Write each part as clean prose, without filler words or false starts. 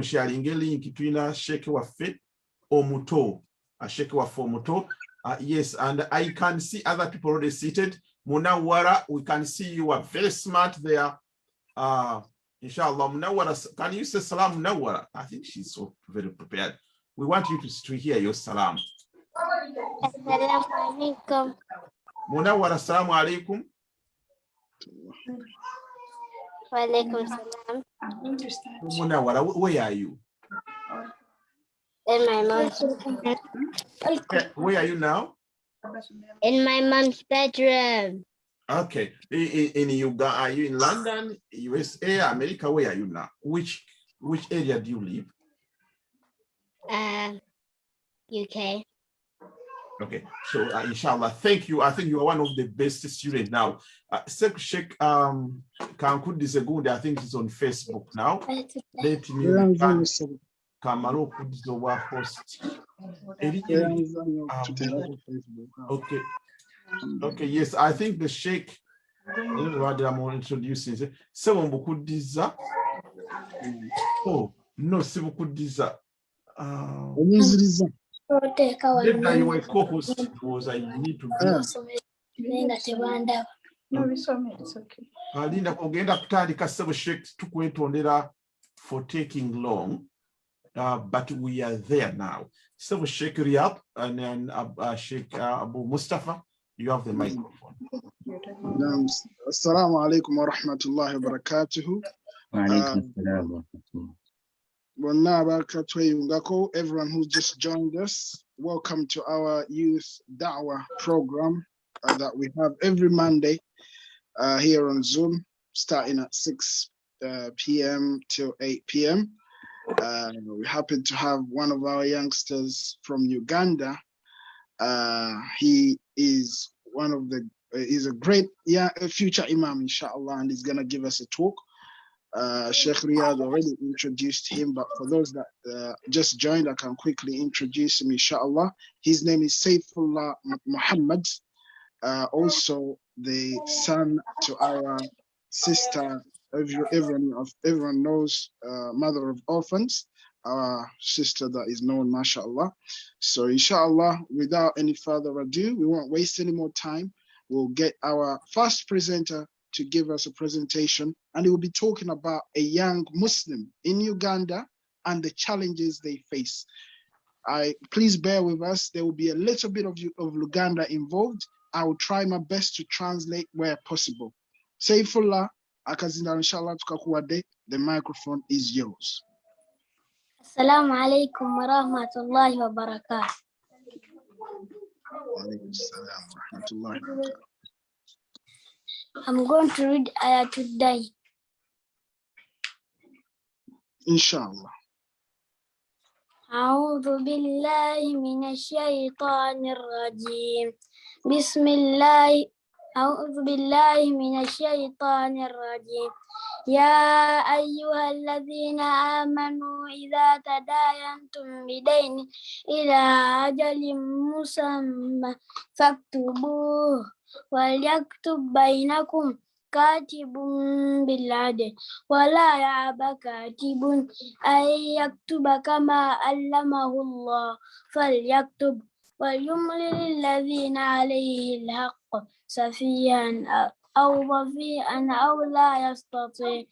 sharing link twina shake waffe omuto shake waffe omuto. Yes, and I can see other people already seated. Munawara, we can see you are very smart there. Inshallah, Munawara, can you say salam Munawara? I think she's so very prepared. We want you to hear your salam. Assalamu alaikum. Munawara, assalamu alaikum. Wa alaikum salam. Munawara, where are you? In my mom's Where are you now? in my mom's bedroom. Okay. In Uganda, are you in London, USA, America? Where are you now? Which area do you live? UK. Okay. So inshallah, thank you. I think you are one of the best students now. Sheikh Kankundi Segundi, I think it's on Facebook now. Let me Kamaro put the word host. Okay. Okay, yes, I think the Sheikh what I'm introducing. Someone could desire. Oh, no, Sibu could desire. You were co-host because I need to It's okay. Linda Kogenda kutandika Sebo Sheikh tukwetondera for taking long. But we are there now. So Sheikh Riyadh and then Sheikh Abu Mustafa, you have the microphone. Assalamu alaikum wa rahmatullahi wa barakatuhu. Everyone who just joined us, welcome to our youth dawah program that we have every Monday here on Zoom, starting at 6 p.m. till 8 p.m. We happen to have one of our youngsters from Uganda. He is he's a great future imam, inshallah, and he's gonna give us a talk. Sheikh Riyadh already introduced him, but for those that just joined, I can quickly introduce him, inshallah. His name is Saifullah Muhammad, also the son to our sister. Everyone knows mother of orphans, our sister that is known, mashallah. So inshallah, without any further ado, we won't waste any more time. We'll get our first presenter to give us a presentation, and he will be talking about a young Muslim in Uganda and the challenges they face. Please bear with us. There will be a little bit of Uganda involved. I will try my best to translate where possible. Saifullah, akazinda inshallah tukakuwade. The microphone is yours. Assalamu alaikum wa rahmatullahi wa barakatuh. I'm going to read ayah today. Inshallah. أعوذ بالله من الشيطان الرجيم. بسم الله. أعوذ بالله من الشيطان الرجيم. يا أيها الذين آمنوا إذا تداينتم بدين إلى أجل مسمى فاكتبوه وليكتب بينكم كاتب بالعدل ولا يأب كاتب أن يكتب كما علمه الله فليكتب وليملل الذين عليه الحق سفيها أو ضفيئا أو لا يستطيع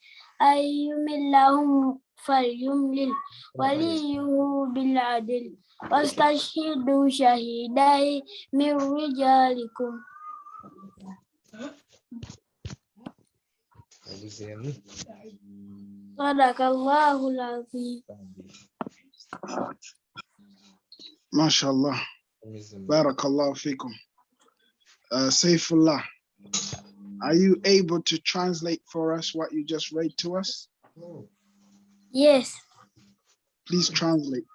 أن يملهم فليملل وليه بالعدل واستشهدوا شهيدين من رجالكم. صدق الله العظيم. MashaAllah. Barakallahu fikum. Saifullah, are you able to translate for us what you just read to us? Yes. Please translate.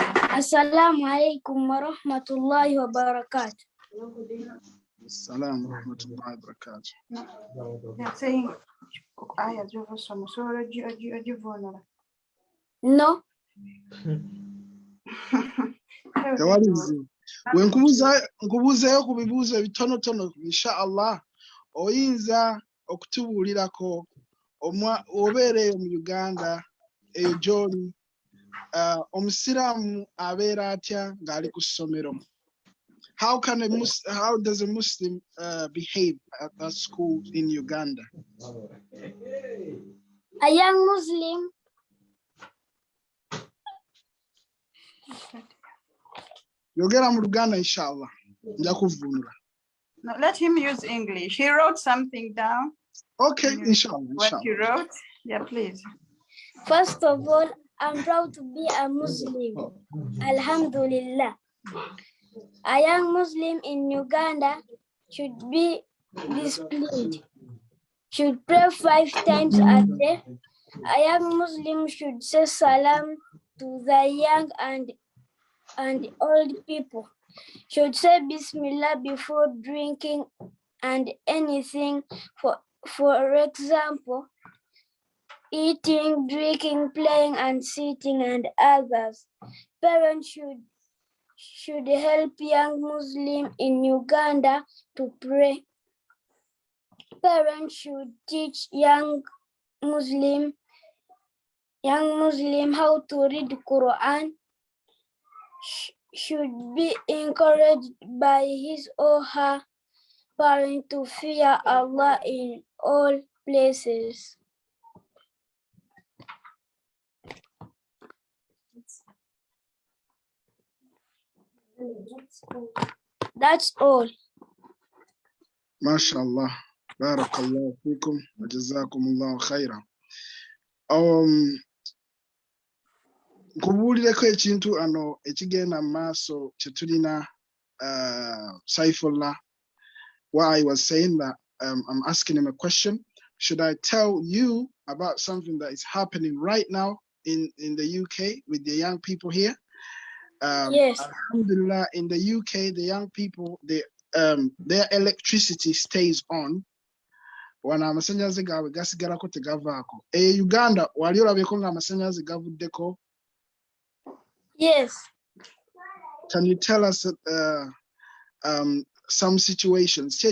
Assalamu alaikum wa rahmatullahi wa barakatuh. Assalamu rahmatullahi wa barakatuh. They're saying, No. When nkubuzeyo ku bibuuzo bitonotono inshallah oyinza okutubulirako obeereyo mu Uganda gy'oli omusiraamu abeera atya ng'ali ku ssomero? How does a Muslim behave at school in Uganda? A young Muslim Yogera mu Luganda inshallah. Nja kuvunula. No, let him use English. He wrote something down. Okay, inshallah. What you wrote? Yeah, please. First of all, I'm proud to be a Muslim. Alhamdulillah. A young Muslim in Uganda should be disciplined, should pray 5 times a day. A young Muslim should say salam to the young and old people, should say Bismillah before drinking and anything. For example, eating, drinking, playing, and sitting, and others. Parents should help young Muslim in Uganda to pray. Parents should teach young Muslim how to read Quran. Should be encouraged by his or her parent to fear Allah in all places. That's all. MashaAllah. Barakallahu fikum wa jazakumullahu khaira. Nkubuulireko ekintu ano ekigenda mu maaso kye tulina Saifullah. Why I was saying that I'm asking him a question. Should I tell you about something that is happening right now in the UK with the young people here? Yes. Alhamdulillah, in the UK, the young people, their electricity stays on. Wana amasannyalaze gaabwe gasigalako tegavaako. Uganda, wali olabeko nga amasannyalaze gavuddeko? Yes. Can you tell us some situations?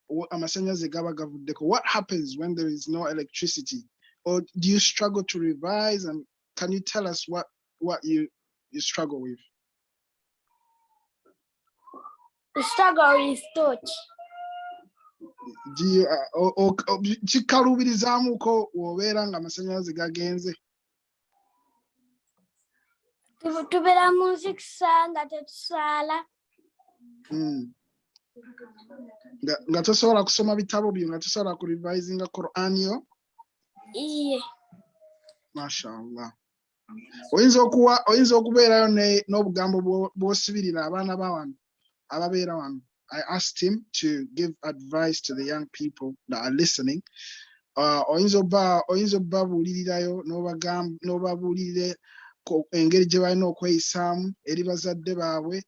What happens when there is no electricity? Or do you struggle to revise? And can you tell us what you struggle with? The struggle is touch. Do you kikaluubirizaamuko w'obeera nga amasannyalaze gagenze? Tubeera mu nsikisa nga tetusaala. Nga tosobola kusoma bitabo byo, nga tosobola ku revisinga Quran yo? Iye. MashaAllah. Oyinza okubeerayo n'obugambo bw'osibirira abaana b'awano ababeera wano. I asked him to give advice to the young people that are listening. Oyinza obbabuulirirayo n'obabuulirire engeri gye balina okweyisaamu eri bazadde baabwe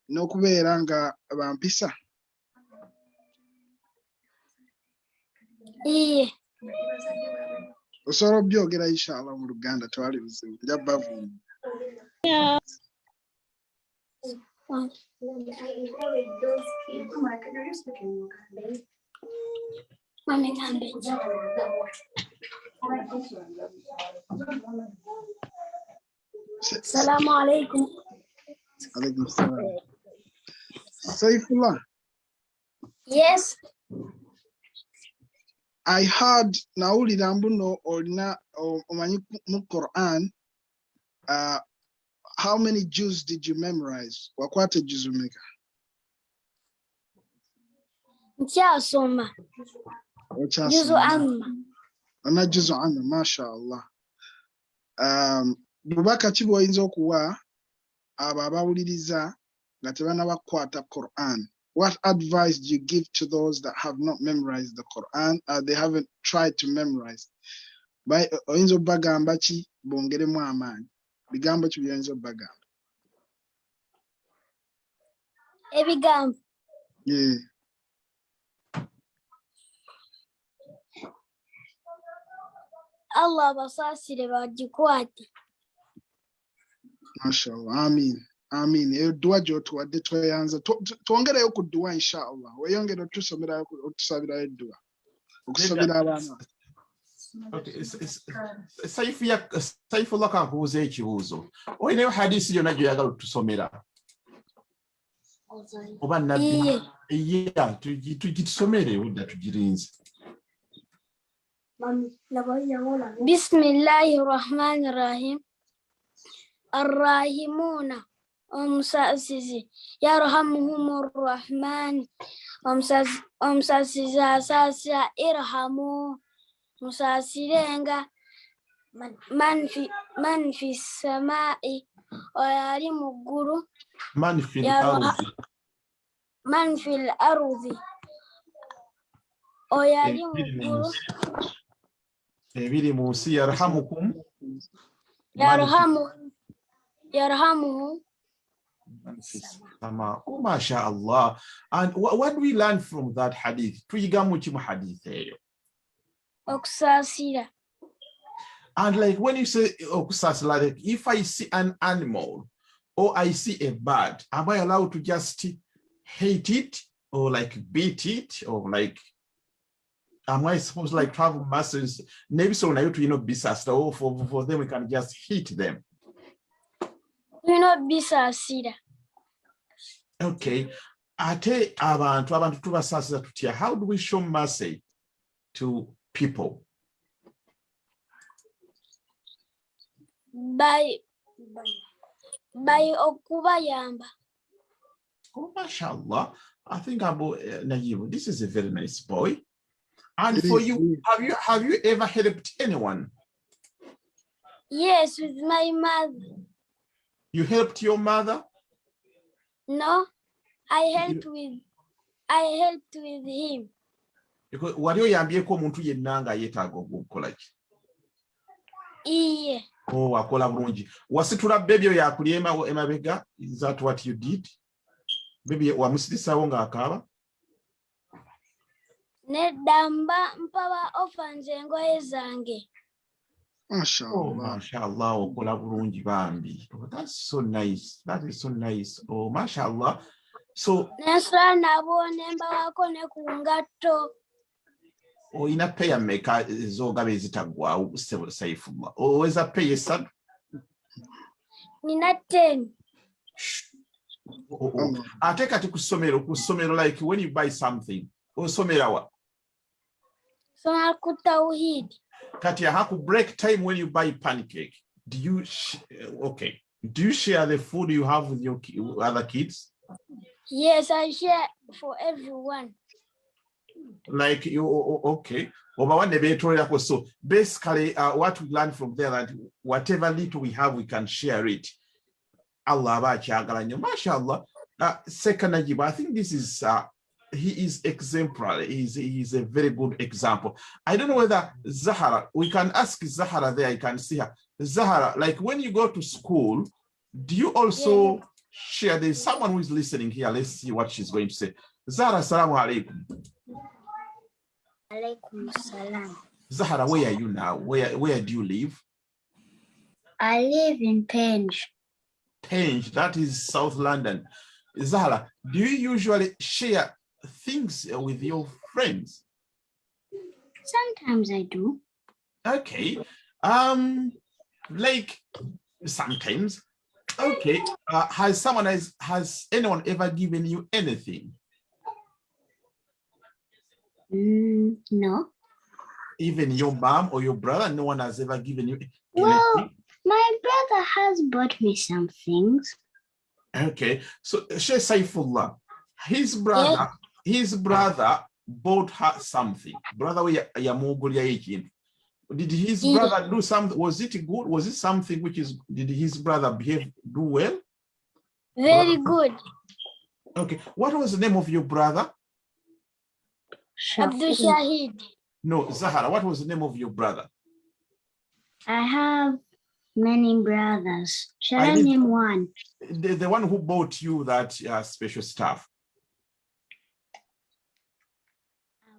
n'okubeera nga bampisa. Iye. Osobola obyogera inshallah mu Luganda tewali buzibu. Nja bavuunira. Assalamu alaikum. Alaikum salam. Saifullah, Yes. I heard nawulira mbuno olina omanyi mu Quran. How many Jews did you memorize? Wakwata juzu meka? Nkyasoma. Juzu amma. Ana juzu amma, mashallah. Bubaka ki bw'oyinza okuwa abo abawuliriza nga tebanabakwata Quran? What advice do you give to those that have not memorized the Quran? They haven't tried to memorize. Oyinza obbagamba ki bongeremu amaanyi? Bigambo ki by'oyinza obbagamba? Ebigambo. Yeah. Allah basaasire bagikwate. MashaAllah. Amin. Eyo dua gy'otuwadde tweyanza. Twongereyo ku dua inshallah. Weyongere otusabirayo dua. Okusabira abaana. Okay, saifullah kankubuuza ekibuuzo. Olinayo hadisi yonna gy'oyagala otusomera? Oba nabbi? Yeah, tugitusomere udda tugirinze. Bismillahirrahmanirrahim. Arrahimuna Omsasizi yarhamuhumur rahman Omsasizi asasa irhamu Musasirenga man fi samai oyali muggulu Man fil ardi. Man fil ardi oyali muggulu Ebiri mu nsi yarhamukum. Yarhamuhu. Oh, mashallah. And what do we learn from that hadith? Tuyiga muki mu hadith eyo? Okusasira. And like when you say okusasira, like if I see an animal or I see a bird, am I allowed to just hate it or like beat it or like am I supposed to like travel masters? Maybe so now to bisasira or for them we can just hit them. Bisasira. Okay. Ate abantu tubasasira tutya. How do we show mercy to people? By okubayamba. Oh, mashallah. I think Abu Najib, this is a very nice boy. And for you, have you ever helped anyone? Yes, with my mother. You helped your mother? No, I helped with him. Because wali oyambyeko omuntu yenna nga yeetaaga okukola ki? Iye. Oh, akola bulungi. Wasitula baby oyo akulya emabega? Is that what you did? Baby wamusirisawo ng'akaaba? Nedda mpaba ofanje engoye zange. Mashallah. Oh, mashallah, okola bulungi bambi. Oh, that's so nice. That is so nice. Oh, mashallah. So, Nesula nabo nembawako ne ku ngatto. oyina peya mmeka ez'ogaba ezitaggwaawo saifullah? Oweza peya esatu? Nina 10. Ate kati ku ssomero like when you buy something, osomera wa? Soma ku tawhid. Kati haku break time when you buy pancake. Do you share the food you have with your other kids? Yes, I share for everyone. Like you, okay. So basically, what we learn from there that whatever little we have, we can share it. Allah mashallah. Second Najib, I think this is he is exemplary. He's a very good example. I don't know whether Zahara, we can ask Zahara there, I can see her. Zahara, like when you go to school, do you also share? There's someone who is listening here. Let's see what she's going to say. Zahara, assalamu alaikum. Alaikum salam. Zahara, where are you now? Where do you live? I live in Penge. Penge, that is South London. Zahara, do you usually share things with your friends? Sometimes I do. Okay. Like sometimes. Okay. Has anyone ever given you anything? No. Even your mom or your brother, no one has ever given you anything? Well, my brother has bought me some things. Okay. So Sheikh Saifullah, his brother bought her something. Did his brother do something? Was it good? Was it something did his brother do well? Very good. Okay. What was the name of your brother? Abdul Shahid. No, Zahara, what was the name of your brother? I have many brothers. Shall I name one? The one who bought you that special stuff.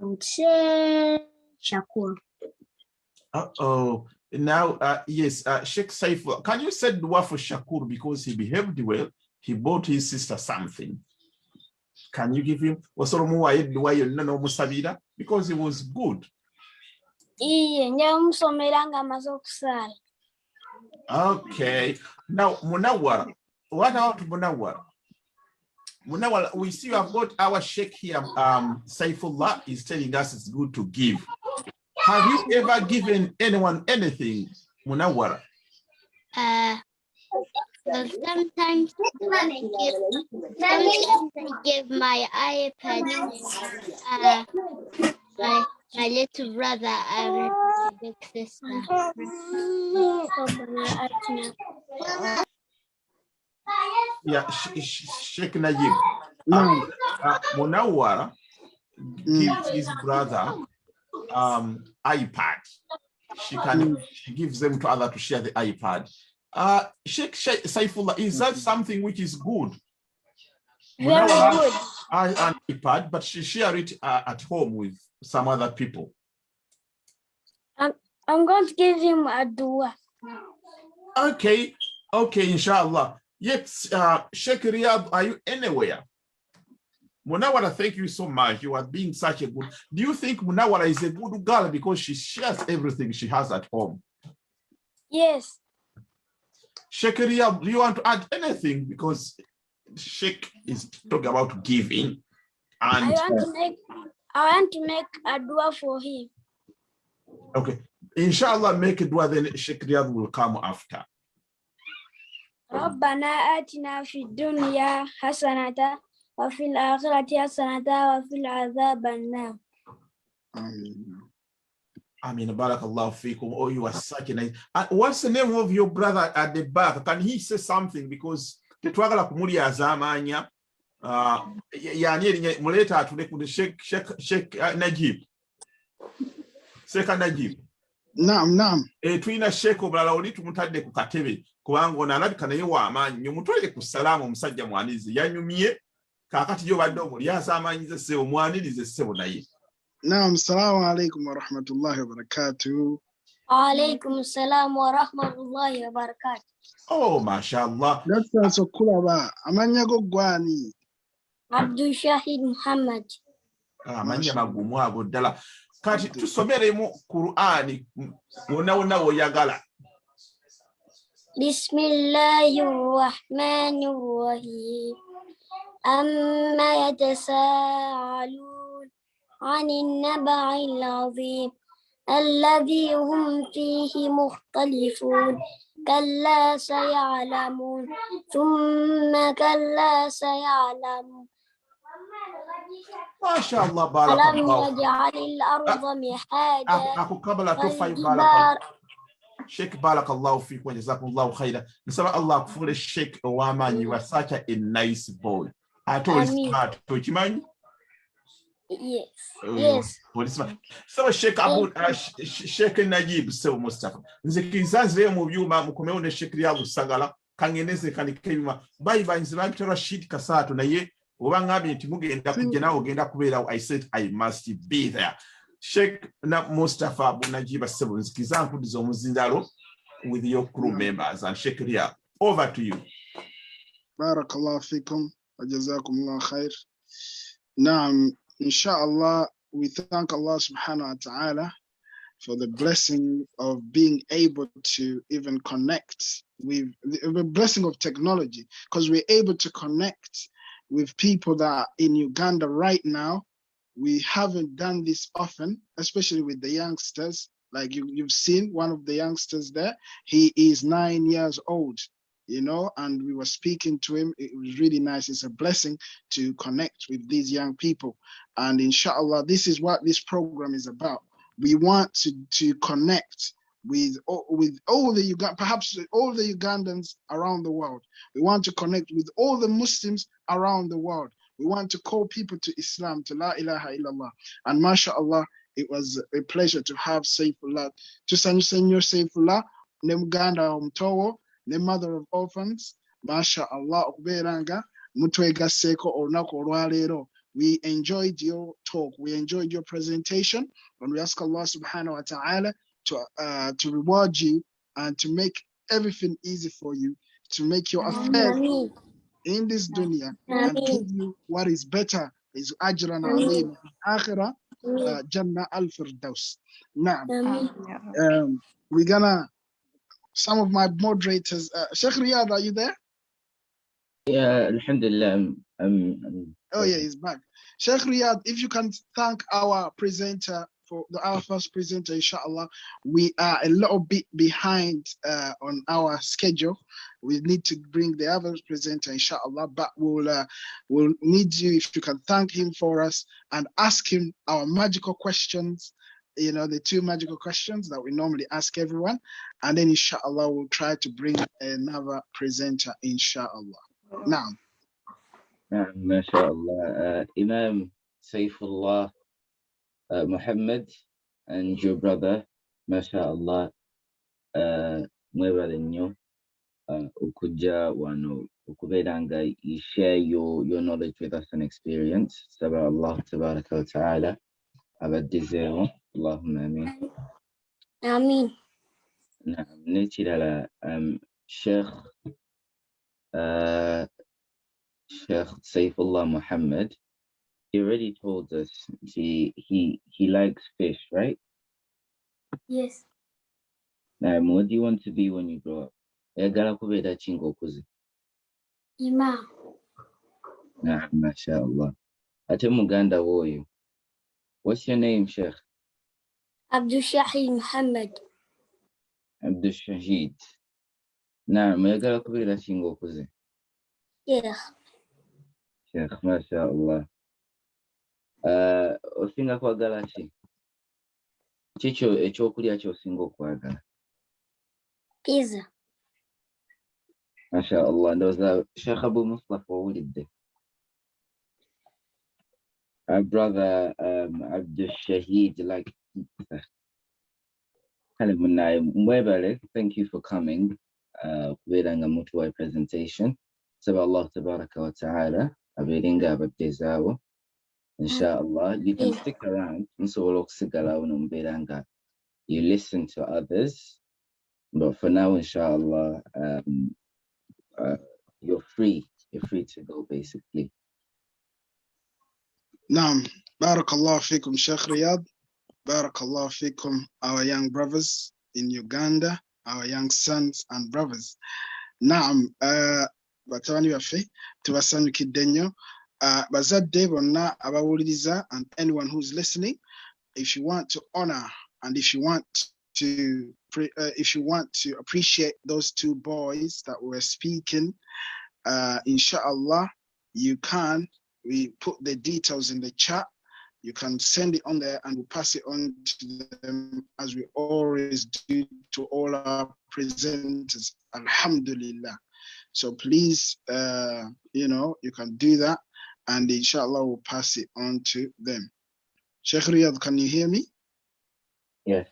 I would say Shakur. Now, yes, Sheikh Saifullah, can you say dua for Shakur because he behaved well? He bought his sister something. Can you give him because he was good? Iye, nyamusomera ng'amaze okusala. Okay. Now, Munawwara, what about Munawwara? Munawwara, we see you have got our sheikh here. Saifullah is telling us it's good to give. Have you ever given anyone anything, Munawwara? Well, sometimes I give my iPad, my little brother and my big sister. Yeah, Sheikh Najib. No. Munawwara gives his brother iPad. She gives them to others to share the iPad. Sheikh Saifullah, is that something which is good? Very good. An iPad, but she share it at home with some other people. I'm going to give him a dua. Okay, inshallah. Yes, Sheikh Riyadh, are you anywhere? Munawwara, thank you so much. You are being such a good. Do you think Munawwara is a good girl because she shares everything she has at home? Yes. Sheikh Riyadh, do you want to add anything? Because Sheikh is talking about giving. And I want to make a dua for him. okay, inshallah, make a dua, then Sheikh Riyadh will come after. ربنا آتنا في الدنيا حسنة وفي الآخرة حسنة وفي عذاب النار. I mean, barakallahu fikum. Oh, you are such a nice. What's the name of your brother at the back? Can he say something? Because tetwagala kumulya azamanya. Yani muleta atule ku Sheikh Najib. Sheikh Najib. Naam. Tuina Sheikh omulala oli tumutadde ku katebe kubanga ono alabika naye w'amaanyi mutwale ku salaamu omusajja mwanizi yanyumye kaakati yo badde omulya azaamanyize ssebo mwanirize ssebo naye. Naam, assalamu alaikum wa rahmatullahi wa barakatuh. Alaikum assalam wa rahmatullahi wa barakatuh. Oh, mashallah. That's so cool ba. Amanya go gwani. Abdul Shahid Muhammad. Amanya magumu ago ddala. Kati tusomeremu Qur'ani wonna woyagala. Bismillahir Rahmanir Rahim. Amma yatasaalun 'anil naba'il 'azim alladhi hum fihi mukhtalifun. كلا سيعلمون ثم كلا سيعلمون. ما شاء الله بارك ألم الله. يجعل الأرض مهادا أكو قبل تفاي والجبال. Sheikh barakallahu fiik wa jazakumullahu khaira. Nisaba Allah kufule Sheikh Owamanyi, you are such a nice boy. Ato is smart. Tochimanyi? Yes. So Sheikh Sheikh Najib Sew Mustafa. Nze kizazi mu byuma mukomewo ne Sheikh Riyadh Sagala kangeneze kanikema. Bye nze bampi Rashid Kasato naye oba ngabe nti mugenda kujja nawe ogenda kubeera. I said I must be there. Sheikh Mustafa Abu Najib Sew nzikiza nkudiza omuzindalo with your crew members and Sheikh Riyadh. Over to you. Barakallahu fikum wa jazakumullahu khair. Naam. Inshallah, we thank Allah subhanahu wa ta'ala for the blessing of being able to even connect with the blessing of technology, because we're able to connect with people that are in Uganda right now. We haven't done this often, especially with the youngsters. Like you've seen one of the youngsters there. He is 9 years old. And we were speaking to him. It was really nice. It's a blessing to connect with these young people. And inshallah, this is what this program is about. We want to connect with all the perhaps all the Ugandans around the world. We want to connect with all the Muslims around the world. We want to call people to Islam, to La ilaha illallah. And mashallah, it was a pleasure to have Saifullah. To Senor Saifullah, Nemuganda Omtowo, the mother of orphans, mashallah, okuberanga mutwega seko olunaku olwaleero. We enjoyed your talk. We enjoyed your presentation, and we ask Allah subhanahu wa ta'ala to reward you and to make everything easy for you, to make your affairs in this dunya and give you what is better, is ajran alim akhirah, Jannah al-Firdaus. Now, آمين. we're gonna, some of my moderators, Sheikh Riyad, are you there? Yeah, alhamdulillah. Oh yeah, he's back. Sheikh Riyad, if you can thank our presenter for our first presenter, inshallah. We are a little bit behind on our schedule. We need to bring the other presenter, inshallah, but we'll need you if you can thank him for us and ask him our magical questions, you know, the 2 magical questions that we normally ask everyone. And then inshallah, we'll try to bring another presenter, inshallah. Now, MashaAllah. Imam Saifullah Muhammad and your brother, MashaAllah, mwebale nnyo okujja wano okubeera nga you share your knowledge with us and experience. Saba Allah tabaraka wa ta'ala abaddizeewo. Allahumma amin. آمين. Naam, n'ekirala Sheikh Saifullah Muhammad, he already told us he likes fish, right? Yes. What do you want to be when you grow up? Oyagala kubeera ki ng'okuze? Imam. Naam, mashallah. Ate muganda w'oyo. What's your name, Sheikh? Abdul Shahid Muhammad. Abdul Shahid. Naam, oyagala kubeera ki ng'okuze? Sheikh. Sheikh, mashallah. Osinga kwagala ki? Kikyo ekyokulya ky'osinga okwagala? Pizza. MashaAllah. Ndowooza Sheikh Abu Mustafa owulidde. Our brother Abdul Shahid, like thank you for coming. Kubeeranga mutuwa presentation. Saba Allah tabaraka wa ta'ala abeerenga abaddezaawo. Inshallah, you can stick around. Nsobola okusigalawo n'omubeera nga you listen to others. But for now, inshallah, you're free. You're free to go, basically. Naam, barakallah fikum, Sheikh Riyad. Barakallah fikum, our young brothers in Uganda, our young sons and brothers. Naam, batabani baffe tubasanyukidde nnyo. Bazadde bonna abawuliriza and anyone who's listening, if you want to honor and if you want to appreciate those 2 boys that were speaking, inshallah, you can. We put the details in the chat. You can send it on there and we'll pass it on to them as we always do to all our presenters. Alhamdulillah. So please, you know, you can do that and inshallah we'll pass it on to them. Sheikh Riyad, can you hear me? Yes.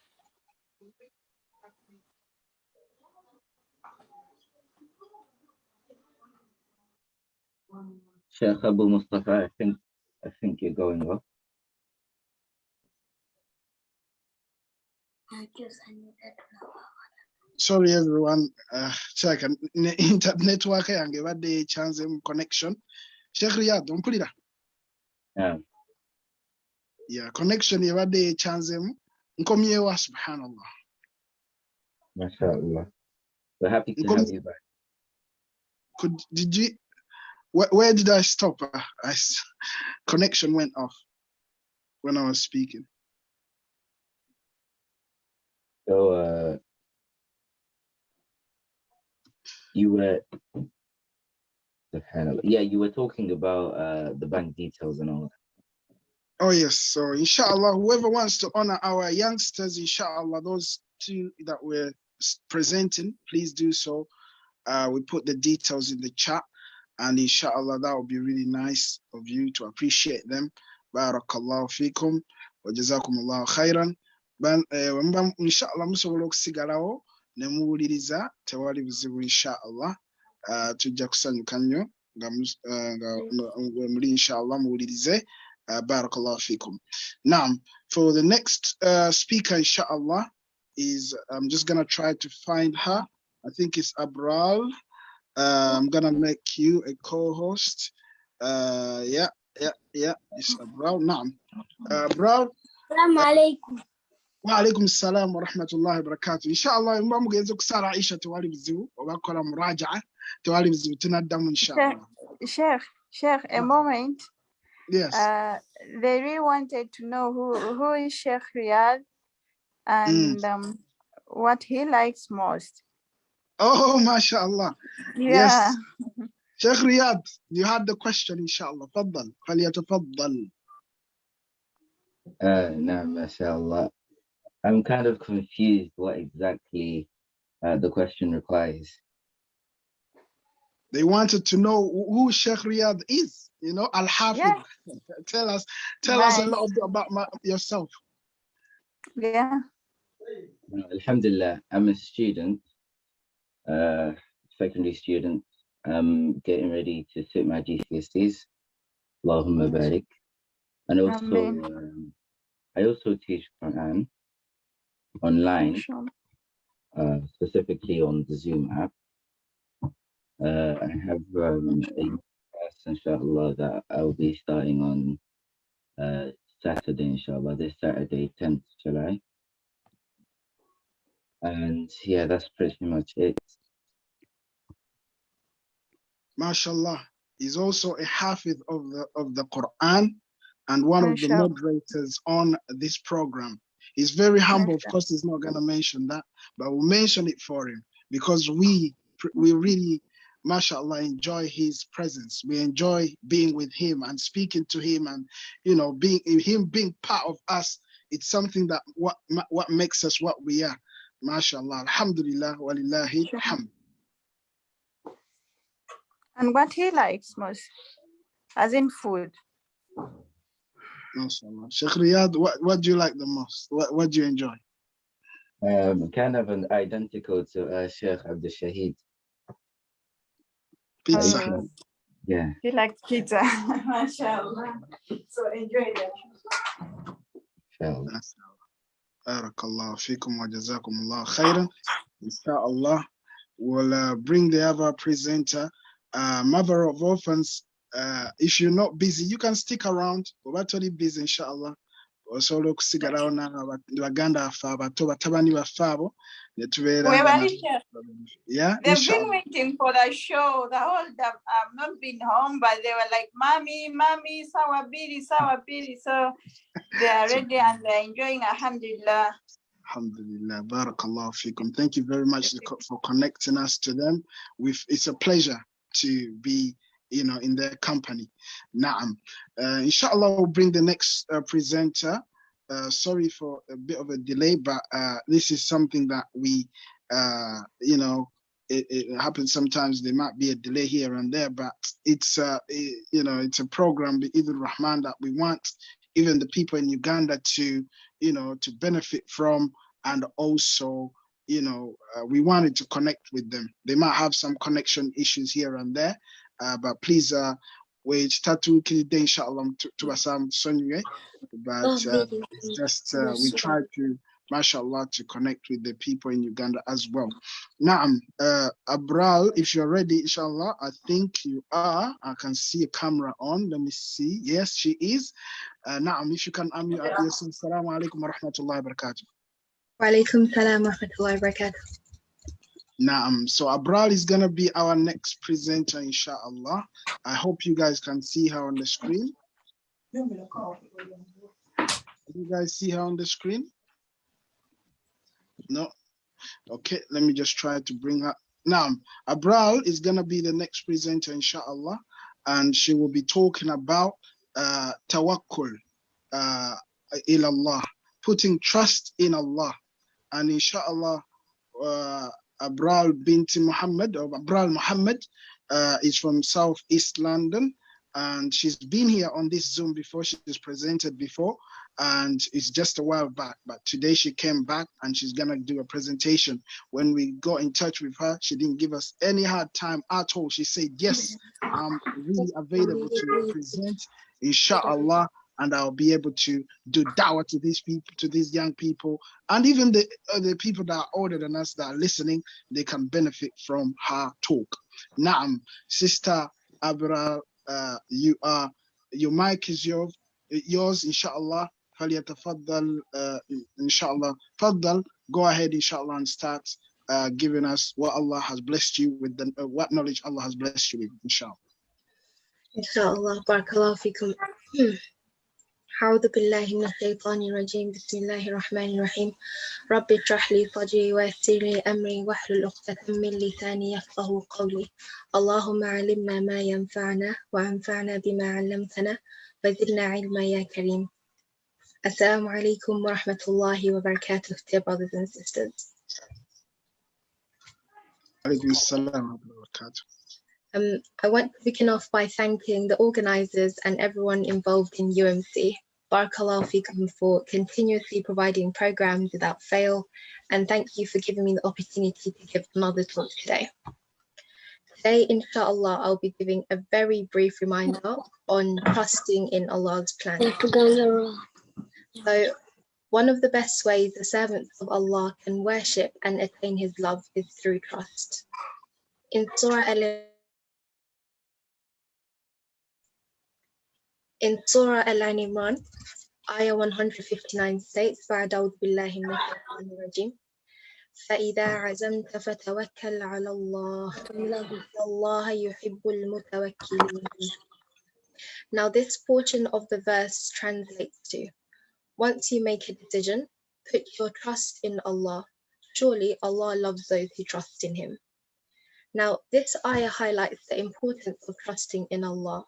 Sheikh Abu Mustafa, I think you're going off. Sorry everyone, check network yange badde chance connection. Sheikh Riyad, ompulira? Yeah. Yeah, connection yabadde chance nkomyewa, subhanallah. MashaAllah. We're happy to have you back. Did you? Where did I stop? Connection went off when I was speaking. So you were, you were talking about the bank details and all that. Oh yes, so inshallah, whoever wants to honor our youngsters, inshallah, those 2 that we're presenting, please do so. We put the details in the chat. And inshallah, that would be really nice of you to appreciate them. Barakallahu fikum wa jazakumullahu khairan. Inshallah, musobola okusigalawo ne muwuliriza tewali buzibu inshallah. Tujja kusanyuka nnyo nga muli inshallah muwulirize. Barakallahu fikum. Now, for the next speaker, inshallah, is I'm just gonna try to find her. I think it's Abrar. I'm gonna make you a co-host. It's Abrar. Now, Abrar. Assalamu alaikum. Wa alaikum salam wa rahmatullahi wa barakatuh. Inshallah, mba mugenze kusala Aisha tewali bizibu obakola muraja'a tewali bizibu tunaddamu inshallah. Sheikh, a moment. Yes. They really wanted to know who is Sheikh Riyad and what he likes most. Oh, mashallah. Yeah. Yes. Sheikh Riyad, you had the question, inshallah. Faddal. فليتفضل. No, mashallah. I'm kind of confused what exactly the question requires. They wanted to know who Sheikh Riyad is, you know, Al-Hafid. Yeah. Tell us Nice. a little bit about yourself. Yeah. Alhamdulillah, I'm a student, secondary student. I'm getting ready to sit my GCSEs. Allahumma barik. And also, I also teach Quran online, specifically on the Zoom app. I have a class, inshallah, that I'll be starting on Saturday, inshallah, this Saturday, 10th July. And yeah, that's pretty much it. MashaAllah. He's also a Hafid of the Quran and one of the moderators on this program. He's very humble. Of course, he's not going to mention that, but we'll mention it for him because we really, mashallah, enjoy his presence. We enjoy being with him and speaking to him, and you know, being part of us. It's something that what makes us what we are. Mashallah, alhamdulillah, walillahi alhamd. And what he likes most, as in food. Mashallah. Sheikh Riyad, what do you like the most? What do you enjoy? Kind of an identical to Sheikh Abdul Shahid. Pizza. Yeah. He likes pizza. MashaAllah. So enjoy that. Inshallah. Barakallahu feekum wa jazakumullah khairan. Inshallah, we'll bring the other presenter, Mother of Orphans. If you're not busy, you can stick around. We're totally busy, inshallah. Also, look, sigara na Uganda faba toba tabani wa fabo. Yeah, they've been waiting for the show. The whole time I've not been home, but they were like, "Mommy, sawabiri, sawabiri." So they are ready and they're enjoying. Alhamdulillah. Alhamdulillah, barakallahu feekum. Thank you very much for connecting us to them. It's a pleasure to be, you know, in their company. Naam. Inshallah, we'll bring the next presenter. Sorry for a bit of a delay, but this is something that we, you know, it happens sometimes. There might be a delay here and there, but it's, you know, it's a program, the Eid al-Rahman, that we want even the people in Uganda to, you know, to benefit from, and also, you know, we wanted to connect with them. They might have some connection issues here and there, but please, wait, tatu kilide inshallah to Assam Sonye, but it's just we try to, mashallah, to connect with the people in Uganda as well. Naam, Abrar, if you're ready, inshallah, I think you are. I can see a camera on. Let me see. Yes, she is. Naam, if you can unmute yourself. Assalamu alaikum wa rahmatullahi wa barakatuh. Wa alaikum salam wa rahmatullahi wa barakatuh. Naam, so Abrar is going to be our next presenter, inshallah. I hope you guys can see her on the screen. You guys see her on the screen? No? Okay, let me just try to bring her. Now, Abrar is going to be the next presenter, inshallah, and she will be talking about tawakkul, ilallah, putting trust in Allah. And inshallah, Abrar binti Muhammad, or Abrar Muhammad, is from Southeast London, and she's been here on this Zoom before. She's presented before, and it's just a while back, but today she came back and she's gonna do a presentation. When we got in touch with her, she didn't give us any hard time at all. She said, yes, I'm really available to present, inshallah, and I'll be able to do dawah to these people, to these young people, and even the people that are older than us that are listening, they can benefit from her talk. Naam, Sister Abrar, your mic is yours. yours, inshallah. فليتفضل inshallah. Faddal, go ahead, inshallah, and start giving us what Allah has blessed you with, what knowledge Allah has blessed you with, inshallah. Inshallah, barakallahu fikum. أعوذ بالله من الشيطان الرجيم بسم الله الرحمن الرحيم رب اشرح لي صدري ويسر لي أمري واحلل عقدة من لساني يفقهوا قولي اللهم علمنا ما ينفعنا وانفعنا بما علمتنا وزدنا علما يا كريم. Assalamu alaikum wa rahmatullahi wa barakatuh, dear brothers and sisters. Alaykum assalam wa barakatuh. I want to begin off by thanking the organizers and everyone involved in UMC. Barakallahu fikum for continuously providing programs without fail, and thank you for giving me the opportunity to give another talk today. Today, inshallah, I'll be giving a very brief reminder on trusting in Allah's plan. So, one of the best ways the servants of Allah can worship and attain His love is through trust. In Surah Al-Imran, Ayah 159 states, فَأَعُوذُ بِاللَّهِ مِنَ الشَّيْطَانِ الرَّجِيمِ فَإِذَا عَزَمْتَ فَتَوَكَّلْ عَلَى اللَّهِ وَاللَّهَ يُحِبُّ الْمُتَوَكِّلِينَ. Now this portion of the verse translates to, once you make a decision, put your trust in Allah. Surely Allah loves those who trust in Him. Now this ayah highlights the importance of trusting in Allah.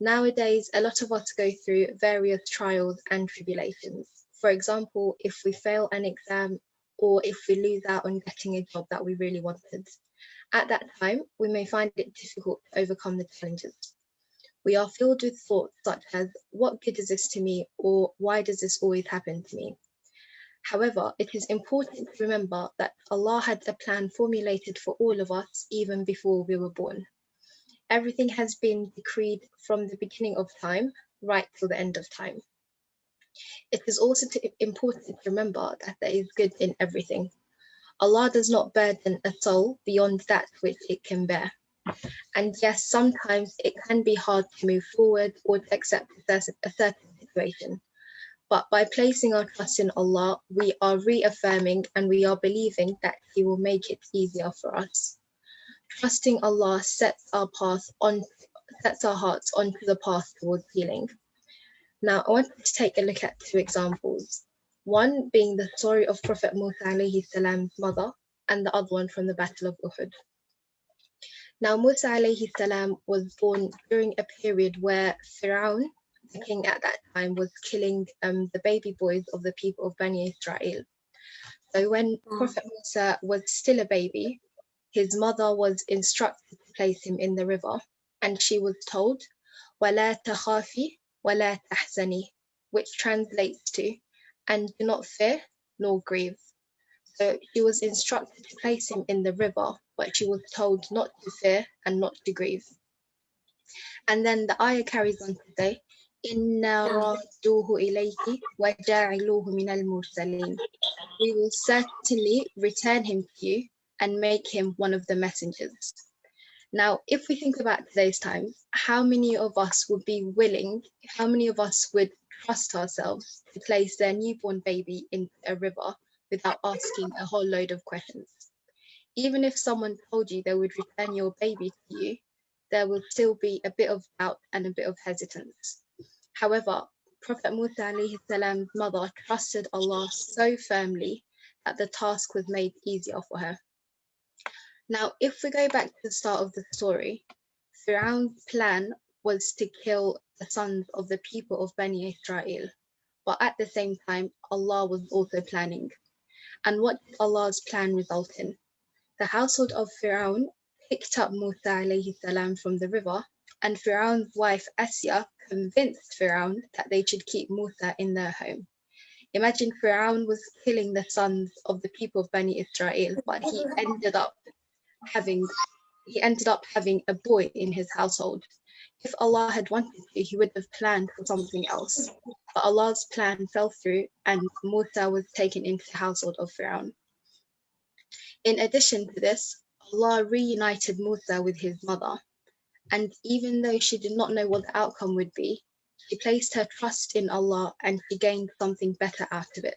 Nowadays, a lot of us go through various trials and tribulations. For example, if we fail an exam or if we lose out on getting a job that we really wanted. At that time, we may find it difficult to overcome the challenges. We are filled with thoughts such as, what good is this to me? Or why does this always happen to me? However, it is important to remember that Allah had a plan formulated for all of us even before we were born. Everything has been decreed from the beginning of time right till the end of time. It is also important to remember that there is good in everything. Allah does not burden a soul beyond that which it can bear. And yes, sometimes it can be hard to move forward or to accept a certain situation. But by placing our trust in Allah, we are reaffirming and we are believing that He will make it easier for us. Trusting Allah sets our hearts onto the path towards healing. Now, I want to take a look at two examples. One being the story of Prophet Musa alayhi salam's mother, and the other one from the Battle of Uhud. Now, Musa alayhi salam was born during a period where Fir'aun, the king at that time, was killing the baby boys of the people of Bani Israel. So when Prophet Musa was still a baby, his mother was instructed to place him in the river, and she was told, وَلَا تَخَافِي وَلَا تَحْزَنِي, which translates to, and do not fear nor grieve. So she was instructed to place him in the river, but she was told not to fear and not to grieve. And then the ayah carries on to say, إِنَّا رَادُّوهُ إِلَيْكِ وَجَاعِلُوهُ مِنَ الْمُرْسَلِينَ. We will certainly return him to you and make him one of the messengers. Now, if we think about today's times, how many of us would be willing, how many of us would trust ourselves to place their newborn baby in a river without asking a whole load of questions? Even if someone told you they would return your baby to you, there will still be a bit of doubt and a bit of hesitance. However, Prophet Musa alayhi salam's mother trusted Allah so firmly that the task was made easier for her. Now, if we go back to the start of the story, Fir'aun's plan was to kill the sons of the people of Bani Israel. But at the same time, Allah was also planning. And what did Allah's plan result in? The household of Fir'aun picked up Musa alayhi salam from the river, and Fir'aun's wife Asya convinced Fir'aun that they should keep Musa in their home. Imagine Fir'aun was killing the sons of the people of Bani Israel, but he ended up having a boy in his household. If Allah had wanted to, He would have planned for something else. But Allah's plan fell through, and Musa was taken into the household of Fir'aun. In addition to this, Allah reunited Musa with his mother. And even though she did not know what the outcome would be, she placed her trust in Allah and she gained something better out of it.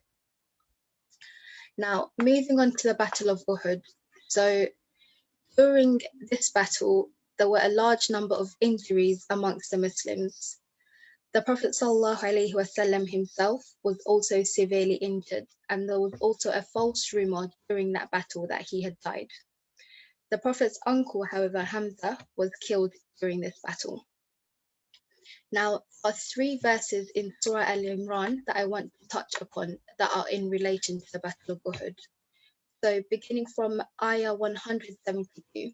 Now, moving on to the Battle of Uhud. So during this battle, there were a large number of injuries amongst the Muslims. The Prophet ﷺ himself was also severely injured, and there was also a false rumor during that battle that he had died. The Prophet's uncle, however, Hamza, was killed during this battle. Now, there are 3 verses in Surah Al-Imran that I want to touch upon that are in relation to the Battle of Uhud. So beginning from Ayah 172.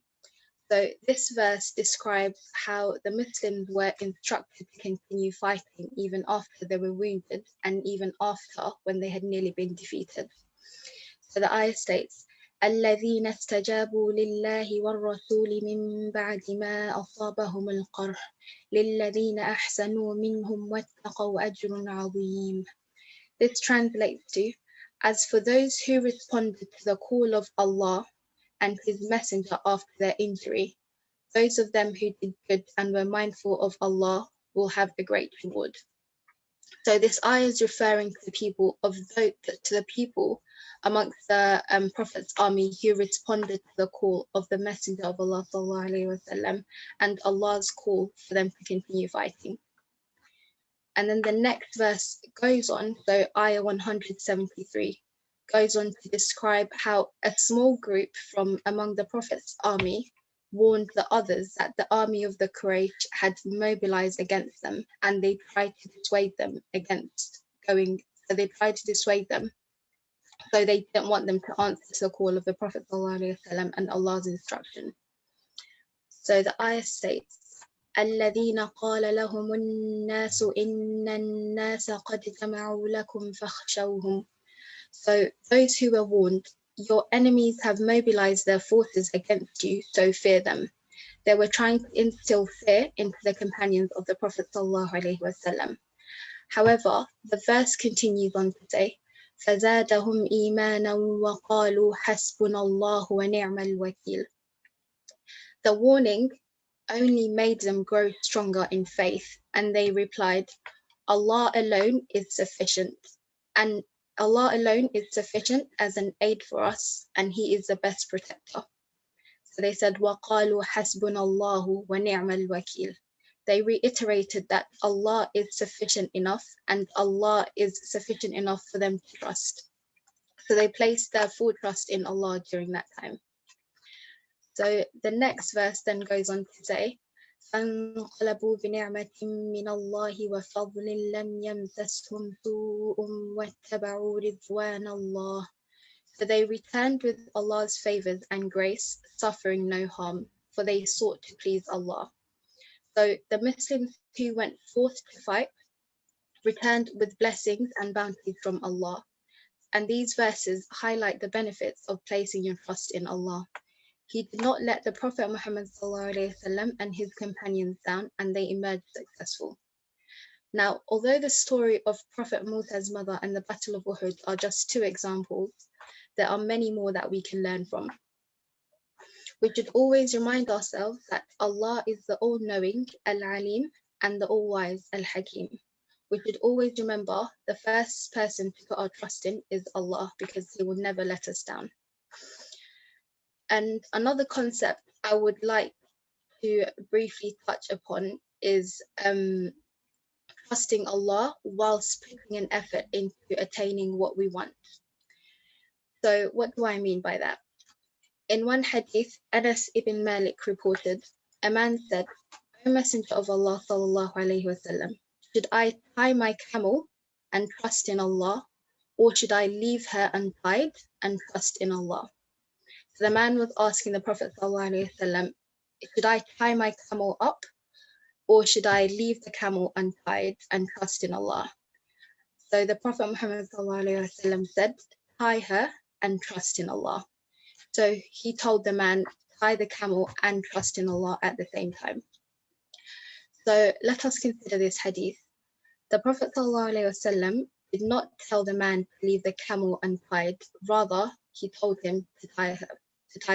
So this verse describes how the Muslims were instructed to continue fighting even after they were wounded and even after when they had nearly been defeated. So the ayah states, الذين استجابوا لله والرسول من بعد ما أصابهم القرح للذين أحسنوا منهم واتقوا أجر عظيم. This translates to, as for those who responded to the call of Allah and His Messenger after their injury, those of them who did good and were mindful of Allah will have a great reward. So this ayah is referring to the people amongst the Prophet's army who responded to the call of the Messenger of Allah ﷺ and Allah's call for them to continue fighting. And then the next verse goes on, so ayah 173 goes on to describe how a small group from among the Prophet's army warned the others that the army of the Quraysh had mobilized against them, and they tried to dissuade them against going. So they tried to dissuade them. So they didn't want them to answer to the call of the Prophet ﷺ and Allah's instruction. So the ayah states, الذين قال لهم الناس إن الناس قد جمعوا لكم فاخشوهم. So those who were warned, your enemies have mobilized their forces against you, so fear them. They were trying to instill fear into the companions of the Prophet ﷺ. However, the verse continues on to say, فزادهم إيمانا وقالوا حسبنا الله ونعم الوكيل. The warning only made them grow stronger in faith, and they replied, Allah alone is sufficient, and Allah alone is sufficient as an aid for us, and He is the best protector. So they said, وَقَالُوا حَسْبُنَا اللَّهُ وَنِعْمَ الْوَكِيلُ. They reiterated that Allah is sufficient enough, and Allah is sufficient enough for them to trust. So they placed their full trust in Allah during that time. So the next verse then goes on to say, فانقلبوا بنعمة من الله وفضل لم يمسسهم سوء واتبعوا رضوان الله. So they returned with Allah's favors and grace, suffering no harm, for they sought to please Allah. So the Muslims who went forth to fight returned with blessings and bounties from Allah. And these verses highlight the benefits of placing your trust in Allah. He did not let the Prophet Muhammad ﷺ and his companions down, and they emerged successful. Now, although the story of Prophet Musa's mother and the Battle of Uhud are just 2 examples, there are many more that we can learn from. We should always remind ourselves that Allah is the all-knowing, Al-Alim, and the all-wise, Al-Hakim. We should always remember the first person to put our trust in is Allah, because He will never let us down. And another concept I would like to briefly touch upon is trusting Allah whilst putting an effort into attaining what we want. So what do I mean by that? In one hadith, Anas ibn Malik reported, a man said, O Messenger of Allah sallallahu alayhi wasallam, should I tie my camel and trust in Allah, or should I leave her untied and trust in Allah? So the man was asking the Prophet ﷺ, should I tie my camel up, or should I leave the camel untied and trust in Allah? So the Prophet Muhammad ﷺ said, tie her and trust in Allah. So he told the man, tie the camel and trust in Allah at the same time. So let us consider this hadith. The Prophet ﷺ did not tell the man to leave the camel untied, rather he told him to tie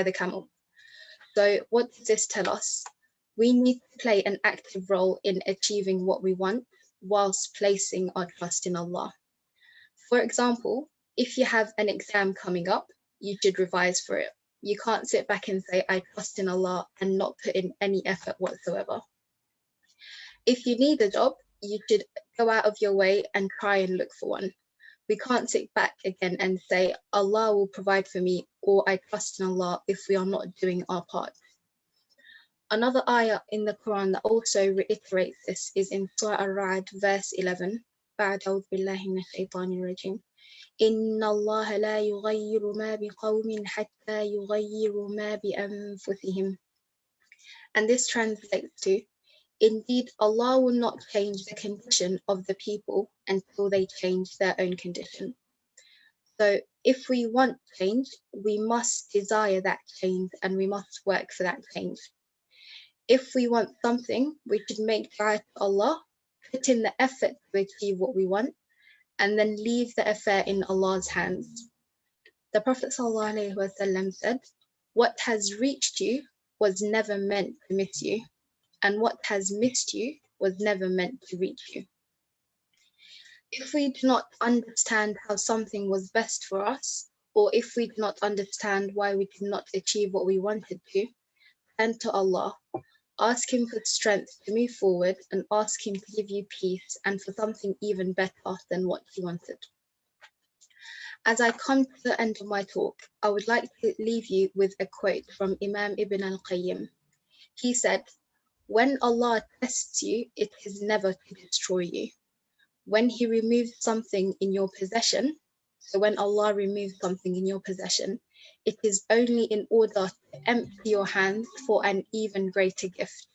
the camel. So what does this tell us? We need to play an active role in achieving what we want, whilst placing our trust in Allah. For example, if you have an exam coming up, you should revise for it. You can't sit back and say, I trust in Allah, and not put in any effort whatsoever. If you need a job, you should go out of your way and try and look for one. We can't sit back again and say, Allah will provide for me, or I trust in Allah, if we are not doing our part. Another ayah in the Quran that also reiterates this is in Surah Ar-Ra'd, verse 11. أعوذ بالله من الشيطان الرجيم. إن الله لا يغير ما بقوم حتى يغيروا ما بأنفسهم. And this translates to, indeed, Allah will not change the condition of the people until they change their own condition. So if we want change, we must desire that change and we must work for that change. If we want something, we should make dua to Allah, put in the effort to achieve what we want, and then leave the affair in Allah's hands. The Prophet ﷺ said, what has reached you was never meant to miss you, and what has missed you was never meant to reach you. If we do not understand how something was best for us, or if we do not understand why we did not achieve what we wanted to, turn to Allah, ask Him for strength to move forward, and ask Him to give you peace and for something even better than what you wanted. As I come to the end of my talk, I would like to leave you with a quote from Imam Ibn al-Qayyim. He said, when Allah tests you, it is never to destroy you. When He removes something in your possession, so when Allah removes something in your possession, it is only in order to empty your hands for an even greater gift.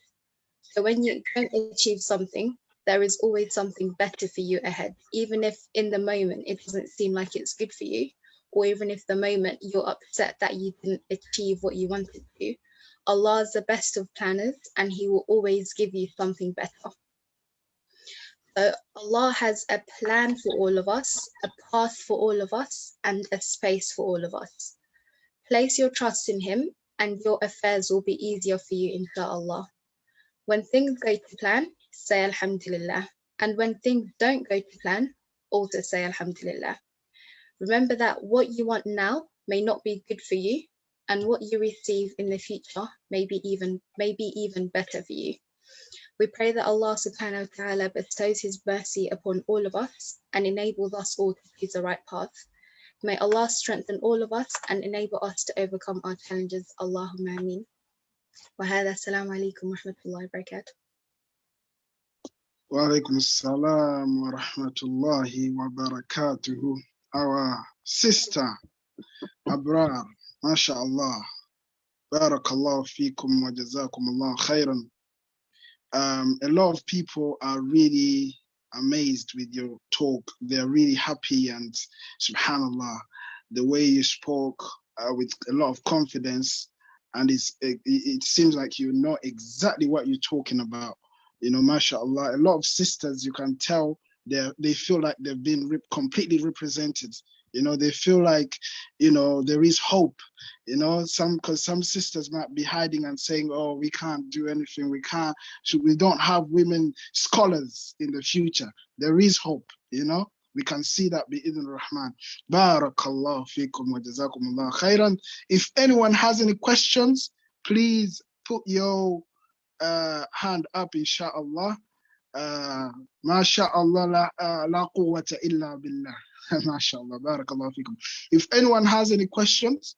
So when you don't achieve something, there is always something better for you ahead, even if in the moment it doesn't seem like it's good for you, or even if the moment you're upset that you didn't achieve what you wanted to. Allah is the best of planners, and He will always give you something better. So Allah has a plan for all of us, a path for all of us, and a space for all of us. Place your trust in Him, and your affairs will be easier for you, inshallah. When things go to plan, say Alhamdulillah. And when things don't go to plan, also say Alhamdulillah. Remember that what you want now may not be good for you, and what you receive in the future may be even better for you. We pray that Allah subhanahu wa ta'ala bestows His mercy upon all of us and enables us all to choose the right path. May Allah strengthen all of us and enable us to overcome our challenges. Allahumma ameen. Wa hadha, assalamu alaikum wa rahmatullahi wa barakatuh. Wa alaikum assalam wa rahmatullahi wa barakatuhu. Our sister, Abrar, mashallah. Barakallahu feekum wa jazakum Allah khairan. A lot of people are really amazed with your talk. They're really happy, and subhanallah, the way you spoke with a lot of confidence, and it seems like you know exactly what you're talking about. You know, mashallah, a lot of sisters, you can tell they feel like they've been completely represented. You know, they feel like, you know, there is hope, you know, because some sisters might be hiding and saying, oh, we can't do anything. We don't have women scholars in the future. There is hope, you know. We can see that bi-idhn rahman. Barakallahu feekum wa jazakumullah khairan. If anyone has any questions, please put your hand up, inshallah. MashaAllah, la quwwata illa billah. MashaAllah, barakallahu feekum. If anyone has any questions,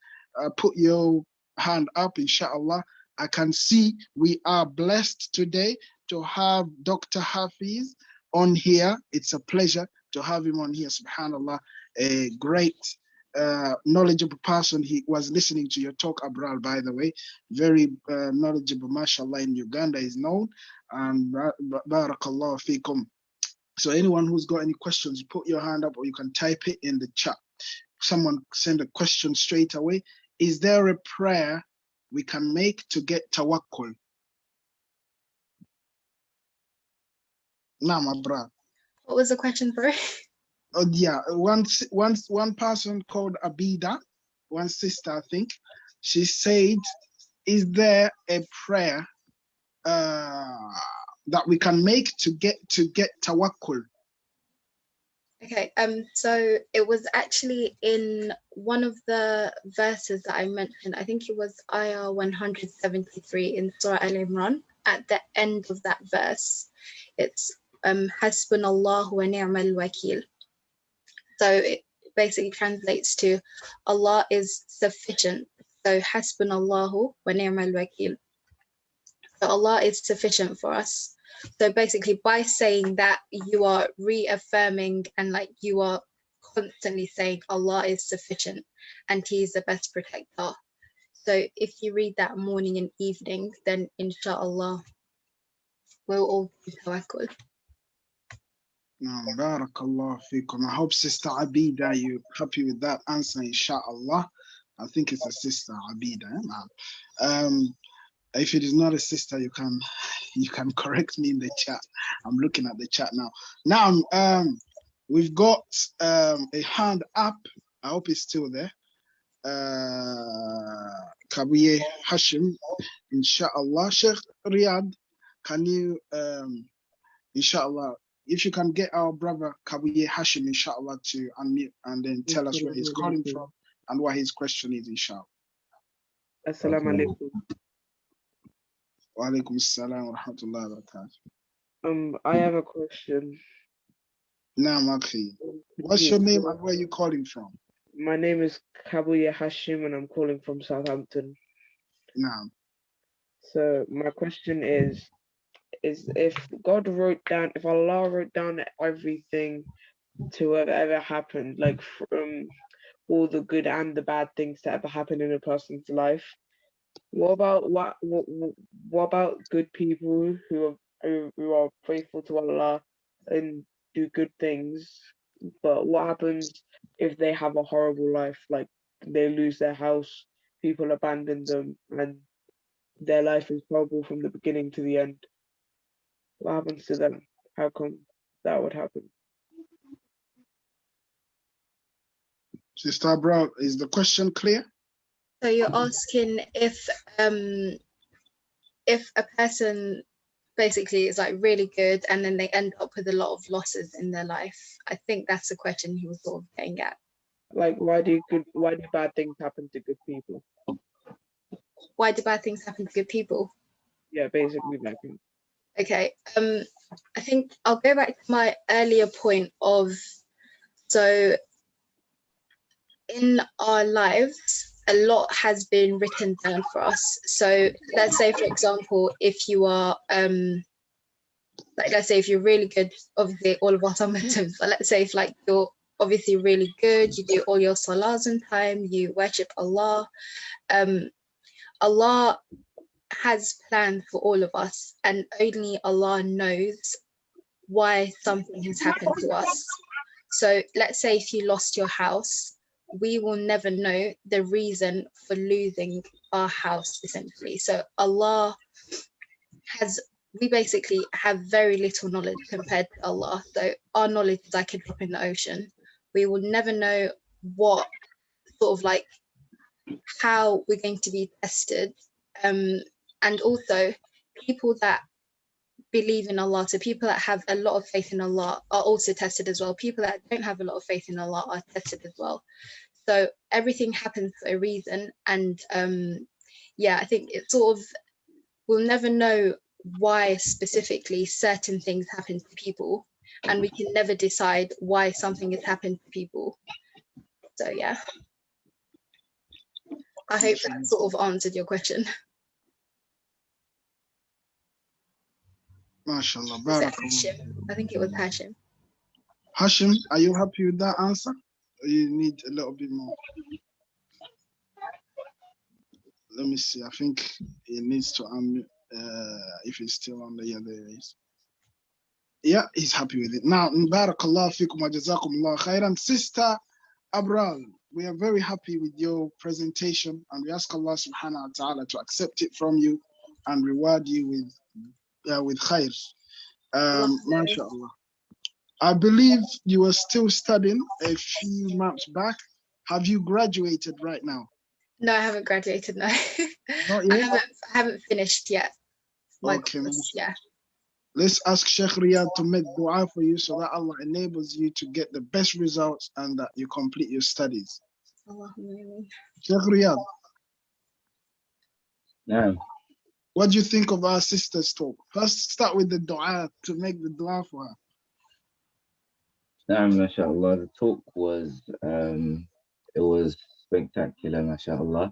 put your hand up, inshallah. I can see we are blessed today to have Dr. Hafiz on here. It's a pleasure to have him on here, subhanallah. A great knowledgeable person. He was listening to your talk, Abrar, by the way. Very knowledgeable, mashallah, in Uganda is known. And barakallahu feekum. So anyone who's got any questions, put your hand up or you can type it in the chat. Someone send a question straight away. Is there a prayer we can make to get tawakkul? Naam, Abrar. What was the question, bro? Oh yeah, one person called Abida, one sister, I think. She said, is there a prayer that we can make to get tawakkul? Okay, so it was actually in one of the verses that I mentioned. I think it was ayah 173 in Surah Al-Imran. At the end of that verse, it's Hasbunallahu wa ni'mal wakil. So it basically translates to Allah is sufficient. So Hasbunallahu wa ni'mal wakil. So Allah is sufficient for us. So basically by saying that, you are reaffirming and like you are constantly saying Allah is sufficient and He is the best protector. So if you read that morning and evening, then inshallah we'll all do tawakkul. Barakallah fikum. I hope Sister Abida, you're happy with that answer, inshallah. I think it's a sister, Abida. If it is not a sister, you can correct me in the chat. I'm looking at the chat now. Now, we've got a hand up. I hope it's still there. Kabuye Hashim, inshallah. Sheikh Riyadh, can you, inshallah, if you can get our brother Kabuye Hashim, inshallah, to unmute and then tell us where he's calling from and what his question is, inshallah. Assalamu alaikum. Wa alaikum assalam wa rahmatullahi wa barakatuh. I have a question. Naam, akhi. What's your name and where are you calling from? My name is Kabuye Hashim and I'm calling from Southampton. Naam. So my question is if Allah wrote down everything to have ever happened, like from all the good and the bad things that ever happened in a person's life, what about good people who are faithful to Allah and do good things? But what happens if they have a horrible life, like they lose their house, people abandon them, and their life is horrible from the beginning to the end? What happens to them? How come that would happen? Sister Abrar, is the question clear? So you're asking if a person basically is like really good and then they end up with a lot of losses in their life. I think that's the question he was sort of getting at. Like why do bad things happen to good people? Why do bad things happen to good people? Yeah, basically like. Okay, I think I'll go back to my earlier point of, so in our lives, a lot has been written down for us. So let's say, for example, if you are, like, let's say if you're really good, obviously all of us are Muslims, but let's say if like you're obviously really good, you do all your salahs in time, you worship Allah, Allah has planned for all of us, and only Allah knows why something has happened to us. So let's say if you lost your house, we will never know the reason for losing our house, essentially. So we basically have very little knowledge compared to Allah. So our knowledge is like a drop in the ocean. We will never know what sort of like how we're going to be tested. And also people that believe in Allah, so people that have a lot of faith in Allah are also tested as well. People that don't have a lot of faith in Allah are tested as well. So everything happens for a reason. And yeah, I think it's sort of, we'll never know why specifically certain things happen to people, and we can never decide why something has happened to people. So yeah, I hope that sort of answered your question. MashaAllah. Hashim? I think it was Hashim. Hashim, are you happy with that answer? Or you need a little bit more? Let me see. I think he needs to if he's still on the other is. Yeah, he's happy with it. Now, barakallah fikum wa jazakumullah khairan. Sister Abrar, we are very happy with your presentation, and we ask Allah subhanahu wa ta'ala to accept it from you and reward you with khair. MashaAllah. I believe you were still studying a few months back. Have you graduated right now? No, I haven't graduated, no. Not yet? I haven't finished yet. Okay. Yeah. Let's ask Sheikh Riyad to make dua for you so that Allah enables you to get the best results and that you complete your studies. Sheikh Riyad, Yeah. what do you think of our sister's talk? First, start with the dua to make the dua for her. MashaAllah, the talk was it was spectacular, MashaAllah.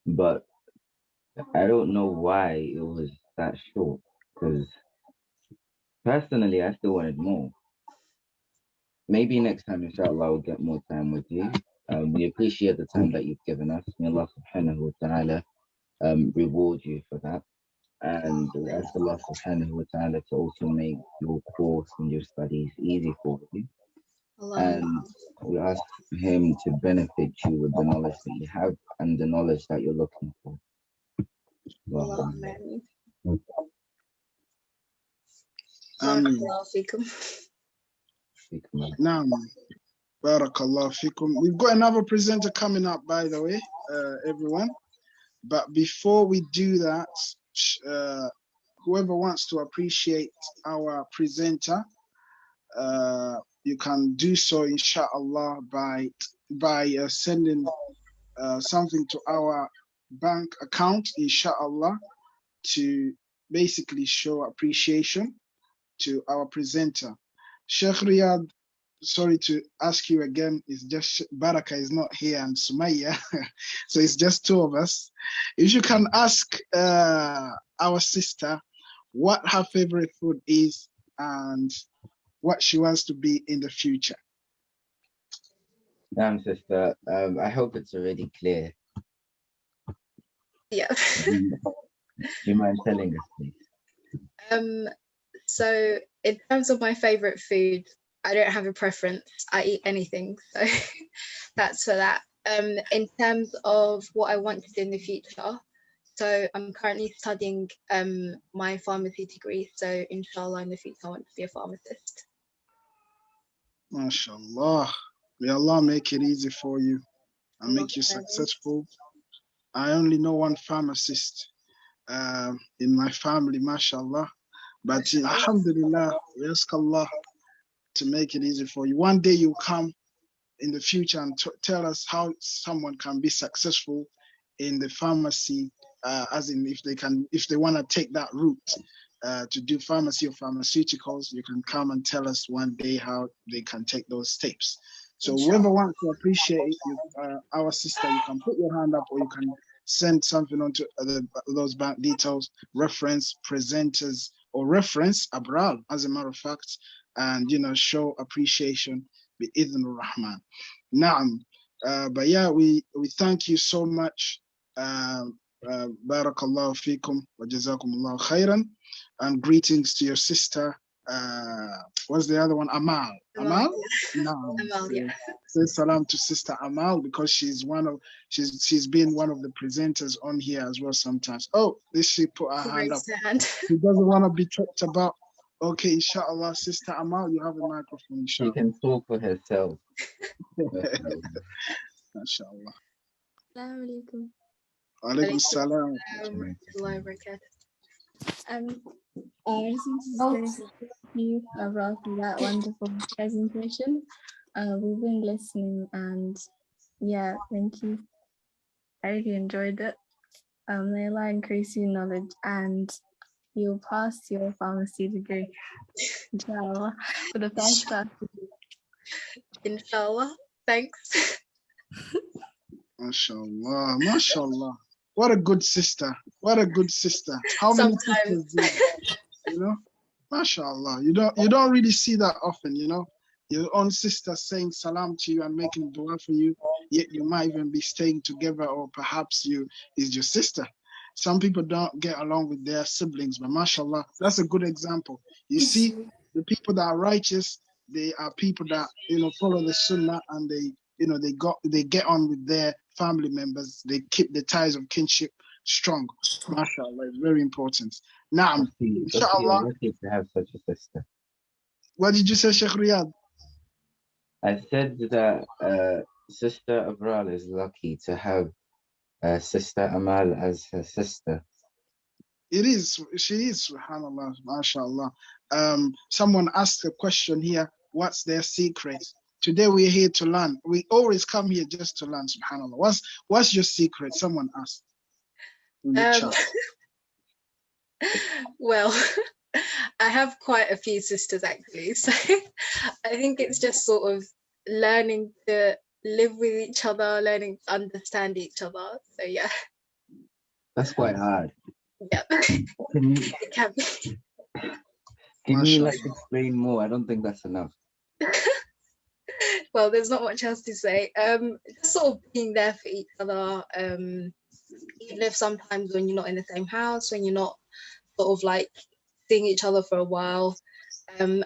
But I don't know why it was that short. Because personally, I still wanted more. Maybe next time, inshallah, I'll get more time with you. We appreciate the time that you've given us. May Allah subhanahu wa ta'ala reward you for that. And we ask Allah subhanahu wa ta'ala to also make your course and your studies easy for you. And we ask him to benefit you with the knowledge that you have and the knowledge that you're looking for. Naam. Barakallah fikum. We've got another presenter coming up, by the way, everyone. But before we do that, whoever wants to appreciate our presenter, you can do so, inshallah, by sending something to our bank account, inshallah, to basically show appreciation to our presenter. Sheikh Riyad, sorry to ask you again, it's just Baraka is not here and Sumaya, so it's just two of us. If you can ask our sister what her favorite food is and what she wants to be in the future. Damn, sister, I hope it's already clear. Yeah. Do you mind telling us, please? So in terms of my favorite food, I don't have a preference. I eat anything, so that's for that. In terms of what I want to do in the future, so I'm currently studying my pharmacy degree. So inshallah, in the future, I want to be a pharmacist. MashaAllah. May Allah make it easy for you and make you successful. I only know one pharmacist in my family, mashallah. But alhamdulillah, we ask Allah to make it easy for you. One day you'll come in the future and tell us how someone can be successful in the pharmacy, as in if they want to take that route to do pharmacy or pharmaceuticals, you can come and tell us one day how they can take those steps. So whoever wants to appreciate our sister, you can put your hand up or you can send something onto those bank details, reference presenters or reference Abrar, as a matter of fact, and show appreciation bi-idhn rahman. Naam. But yeah, we thank you so much. Barakallahu fikum wa jazakumullahu khairan, and greetings to your sister. What's the other one? Amal. Amal? No. Amal, yeah. Say salam to sister Amal because she's been one of the presenters on here as well sometimes. Oh, she put her hand up. She doesn't want to be talked about. Okay, inshallah, sister Amal, you have a microphone, inshallah. She can talk for herself. Inshallah. Assalamu alaikum. Alaikum salam. I just want to say thank you, Abrar, for that wonderful presentation. We've been listening and yeah, thank you. I really enjoyed it. May Allah increase your knowledge and you'll pass your pharmacy degree. Inshallah. For the first class. Inshallah. Thanks. MashaAllah. MashaAllah. What a good sister. What a good sister. How many sisters do you know? MashaAllah. You don't really see that often, Your own sister saying salam to you and making dua for you, yet you might even be staying together, or perhaps is your sister. Some people don't get along with their siblings, but mashallah, that's a good example. You see, the people that are righteous, they are people that follow the sunnah, and they get on with their family members. They keep the ties of kinship strong. Mashallah, it's very important. Now, inshallah. Lucky to have such a sister. What did you say, Sheikh Riyad? I said that Sister Abrar is lucky to have Sister Amal as her sister. It is. She is. Subhanallah. MashaAllah. Someone asked a question here. What's their secret? Today we're here to learn. We always come here just to learn. Subhanallah. What's your secret? Someone asked in the chat. Well, I have quite a few sisters actually, so I think it's just sort of learning to live with each other, learning to understand each other. So yeah. That's quite hard. Yeah. It can be. Can you like explain more? I don't think that's enough. Well, there's not much else to say. Just sort of being there for each other. Even if sometimes when you're not in the same house, when you're not sort of like seeing each other for a while,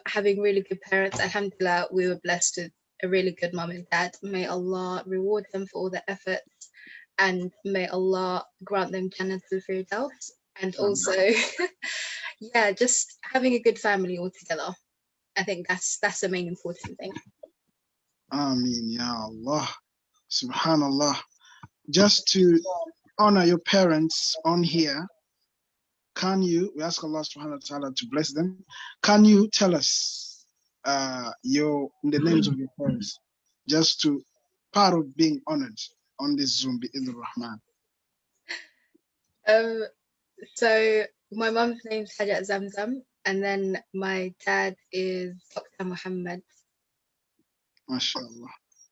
having really good parents. Alhamdulillah, we were blessed with a really good mum and dad. May Allah reward them for all their efforts, and may Allah grant them Jannatul Firdaus. And also, yeah, just having a good family all together. I think that's the main important thing. Ameen, Ya Allah. Subhanallah. Just to honor your parents on here, can you, we ask Allah subhanahu wa ta'ala to bless them. Can you tell us the names of your parents, just to part of being honored on this Zoom in the Rahman? So my mum's name's Hajat Zamzam, and then my dad is Dr. Muhammad. MashaAllah.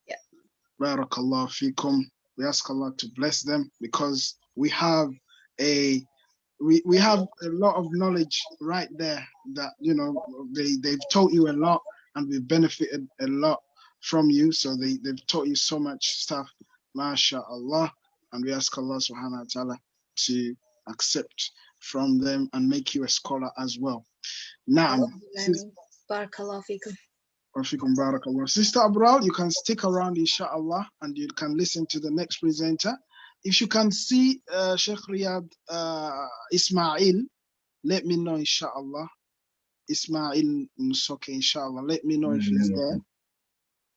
Yeah. Barakallah fikum. We ask Allah to bless them, because we have a lot of knowledge right there that, you know, they've taught you a lot, and we've benefited a lot from you. So they've taught you so much stuff, MashaAllah. And we ask Allah subhanahu wa ta'ala to accept from them and make you a scholar as well. Now, Barakallah fikum. Barakallah. Sister Abrar, you can stick around inshallah, and you can listen to the next presenter. If you can see Sheikh Riyad Ismael, let me know inshallah. Ismael Musoke, inshallah. Let me know if he's there.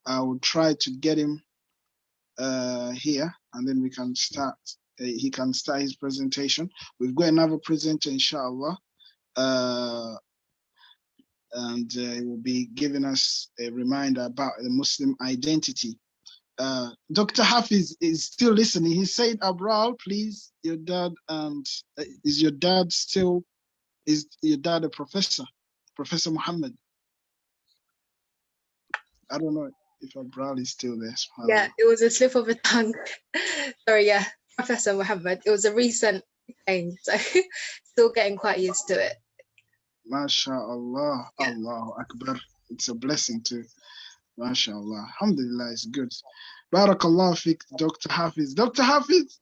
I will try to get him here, and then we can start. He can start his presentation. We've got another presenter, inshallah. And he will be giving us a reminder about the Muslim identity. Dr. Hafiz is still listening. He said, Abrar, please, your dad, and is your dad a professor? Professor Muhammad? I don't know if Abrar is still there. Yeah, it was a slip of a tongue. Sorry, yeah, Professor Muhammad. It was a recent change, so still getting quite used to it. MashaAllah, Yeah. Allahu Akbar. It's a blessing too. MashaAllah. Alhamdulillah, it's good. Barakallah fik, Dr. Hafiz. Dr. Hafiz,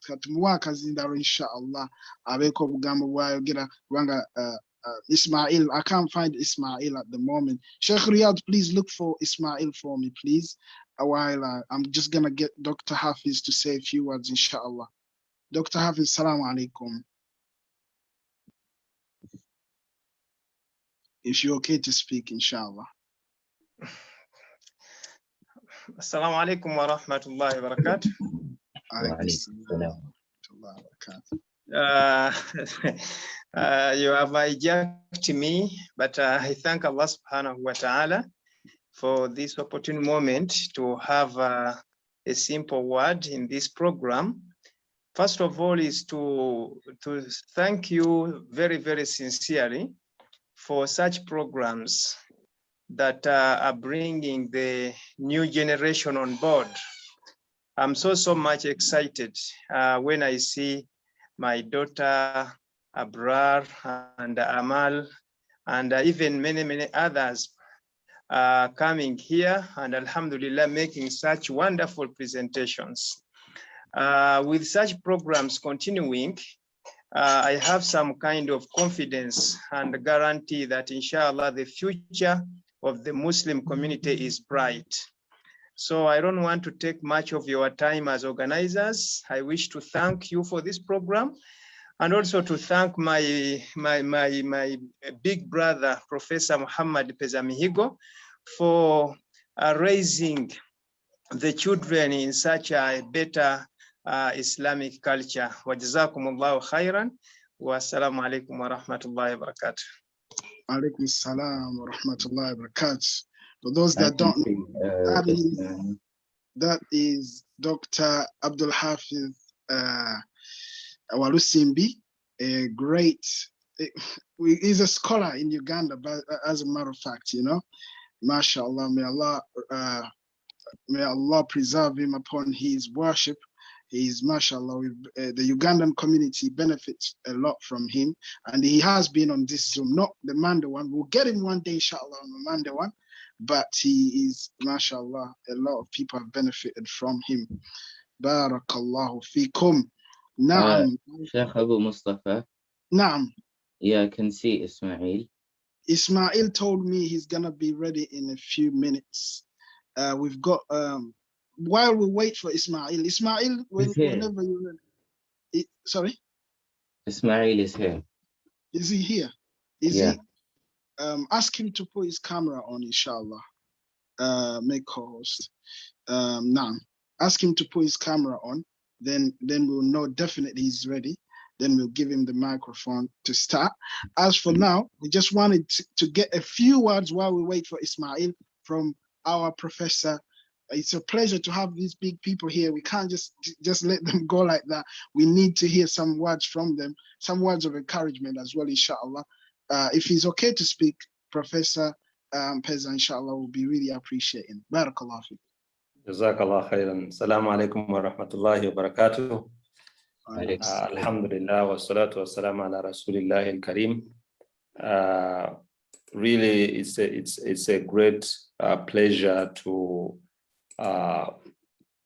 katumuwaka zindaro inshallah. Abeko bugamba bwayo gira wanga Ismail. I can't find Ismail at the moment. Sheikh Riyad, please look for Ismail for me, please. While I'm just gonna get Dr. Hafiz to say a few words, inshallah. Dr. Hafiz, salamu alaikum. If you're okay to speak, inshallah. Assalamu alaikum wa rahmatullahi wa barakatuh. You have hijacked me, but I thank Allah subhanahu wa ta'ala for this opportune moment to have a simple word in this program. First of all is to thank you very, very sincerely for such programs that are bringing the new generation on board. I'm so much excited when I see my daughter Abrar and Amal and even many others coming here and alhamdulillah making such wonderful presentations. With such programs continuing, I have some kind of confidence and guarantee that inshallah the future of the Muslim community is bright. So I don't want to take much of your time as organizers. I wish to thank you for this program and also to thank my big brother, Professor Muhammad Pezamihigo, for raising the children in such a better Islamic culture. Wajazakumullahu khairan. Wassalamu alaikum wa rahmatullahi wa barakatuh. Alaikum salam wa rahmatullahi wa barakatuh. For those that don't know, that is Dr. Abdul Hafiz Walusimbi, a great, he's a scholar in Uganda, but as a matter of fact, you know, mashallah, may Allah preserve him upon his worship. He's, mashallah, the Ugandan community benefits a lot from him. And he has been on this Zoom, not the Monday one. We'll get him one day, inshallah, on the Monday one. But he is, mashallah, a lot of people have benefited from him. Barakallahu fikum. Naam. Sheikh Abu Mustafa. Naam. Yeah, I can see Ismael. Ismael told me he's going to be ready in a few minutes. We've got, while we wait for Ismael, whenever you're ready. Sorry? Ismael is here. Is he here? Is he? Ask him to put his camera on, inshallah. Make co-host. Now, ask him to put his camera on. Then we'll know definitely he's ready. Then we'll give him the microphone to start. As for now, we just wanted to get a few words while we wait for Ismael from our professor. It's a pleasure to have these big people here. We can't just let them go like that. We need to hear some words from them, some words of encouragement as well, inshallah. If he's okay to speak, Professor Peza, inshallah, will be really appreciating. Barakallah fi. Jazakallah khairan. Assalamu alaikum wa rahmatullahi wa barakatuh. Alhamdulillah wa salatu wa salam ala rasulillah al-kareem. Really, it's a great pleasure to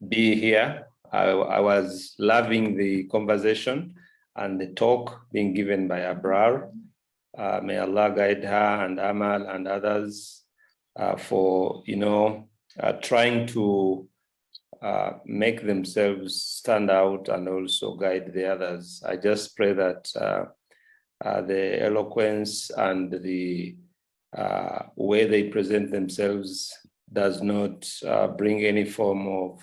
be here. I was loving the conversation and the talk being given by Abrar. May Allah guide her and Amal and others for, trying to make themselves stand out and also guide the others. I just pray that the eloquence and the way they present themselves does not bring any form of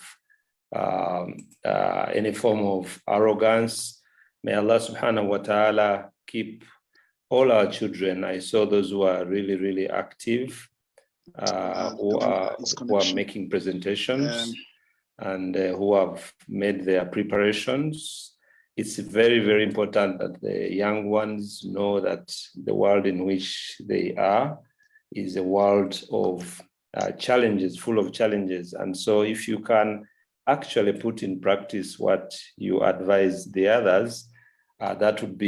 arrogance. May Allah subhanahu wa ta'ala keep all our children. I saw those who are really, really active, who are making presentations and who have made their preparations. It's very, very important that the young ones know that the world in which they are is a world of challenges, full of challenges. And so if you can actually put in practice what you advise the others, that would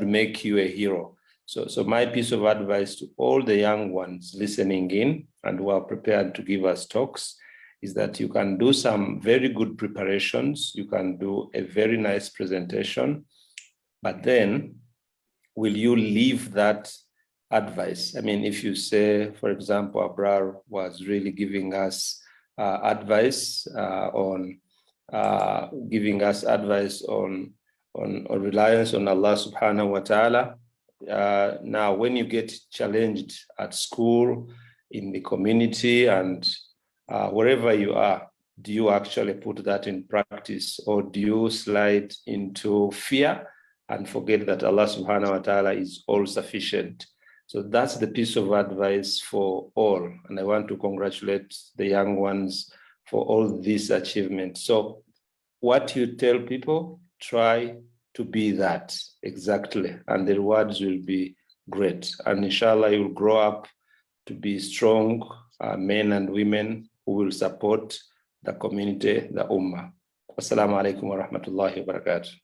make you a hero. So my piece of advice to all the young ones listening in and who are prepared to give us talks is that you can do some very good preparations. You can do a very nice presentation, but then will you leave that advice? I mean, if you say, for example, Abrar was really giving us advice on reliance on Allah subhanahu wa ta'ala. Now, when you get challenged at school, in the community, and wherever you are, do you actually put that in practice, or do you slide into fear and forget that Allah subhanahu wa ta'ala is all sufficient? So that's the piece of advice for all. And I want to congratulate the young ones for all these achievements. So what you tell people, try to be that exactly, and the rewards will be great. And inshallah, you'll grow up to be strong men and women who will support the community, the ummah. Assalamu alaikum wa rahmatullahi wa barakatuh.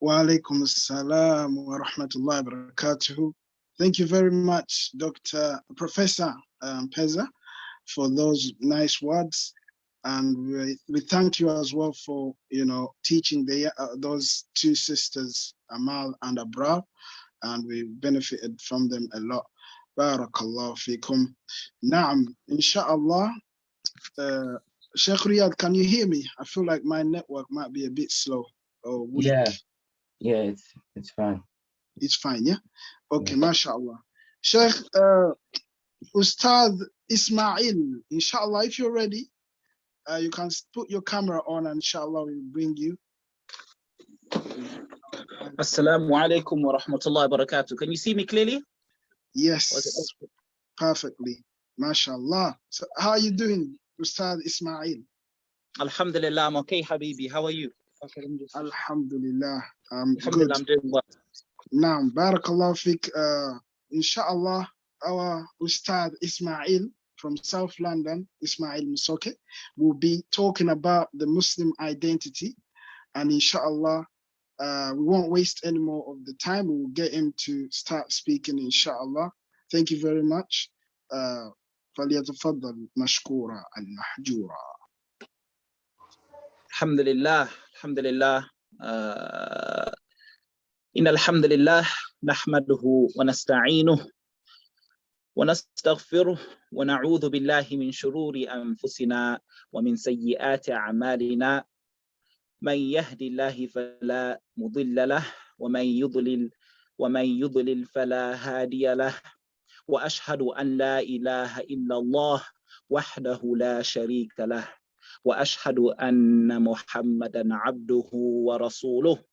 Wa alaikum assalam wa rahmatullahi wa barakatuh. Thank you very much, Professor Peza, for those nice words. And we thank you as well for, teaching those two sisters, Amal and Abrar, and we benefited from them a lot. Barakallahu fikum. Naam, inshallah. Sheikh Riyad, can you hear me? I feel like my network might be a bit slow or weak. Yeah, it's fine. It's fine, yeah? Okay, mashallah. Sheikh Ustad Ismael, inshallah, if you're ready, you can put your camera on and inshallah we'll bring you. Assalamu alaikum wa rahmatullahi wa barakatuh. Can you see me clearly? Yes, perfectly. MashaAllah. So how are you doing, Ustad Ismail? Alhamdulillah, I'm okay, Habibi. How are you? Alhamdulillah, I'm good. Alhamdulillah, I'm doing well. Naam, barakallah fik. Inshallah, our Ustad Ismail from South London, Ismail Musoke, will be talking about the Muslim identity. And inshallah, we won't waste any more of the time. We will get him to start speaking, inshallah. Thank you very much. فليتفضل مشكورا المحجورا. Alhamdulillah, alhamdulillah. إن الحمد لله نحمده ونستعينه ونستغفره ونعوذ بالله من شرور أنفسنا ومن سيئات أعمالنا من يهدي الله فلا مضل له ومن يضلل فلا هادي له وأشهد أن لا إله إلا الله وحده لا شريك له وأشهد أن محمدا عبده ورسوله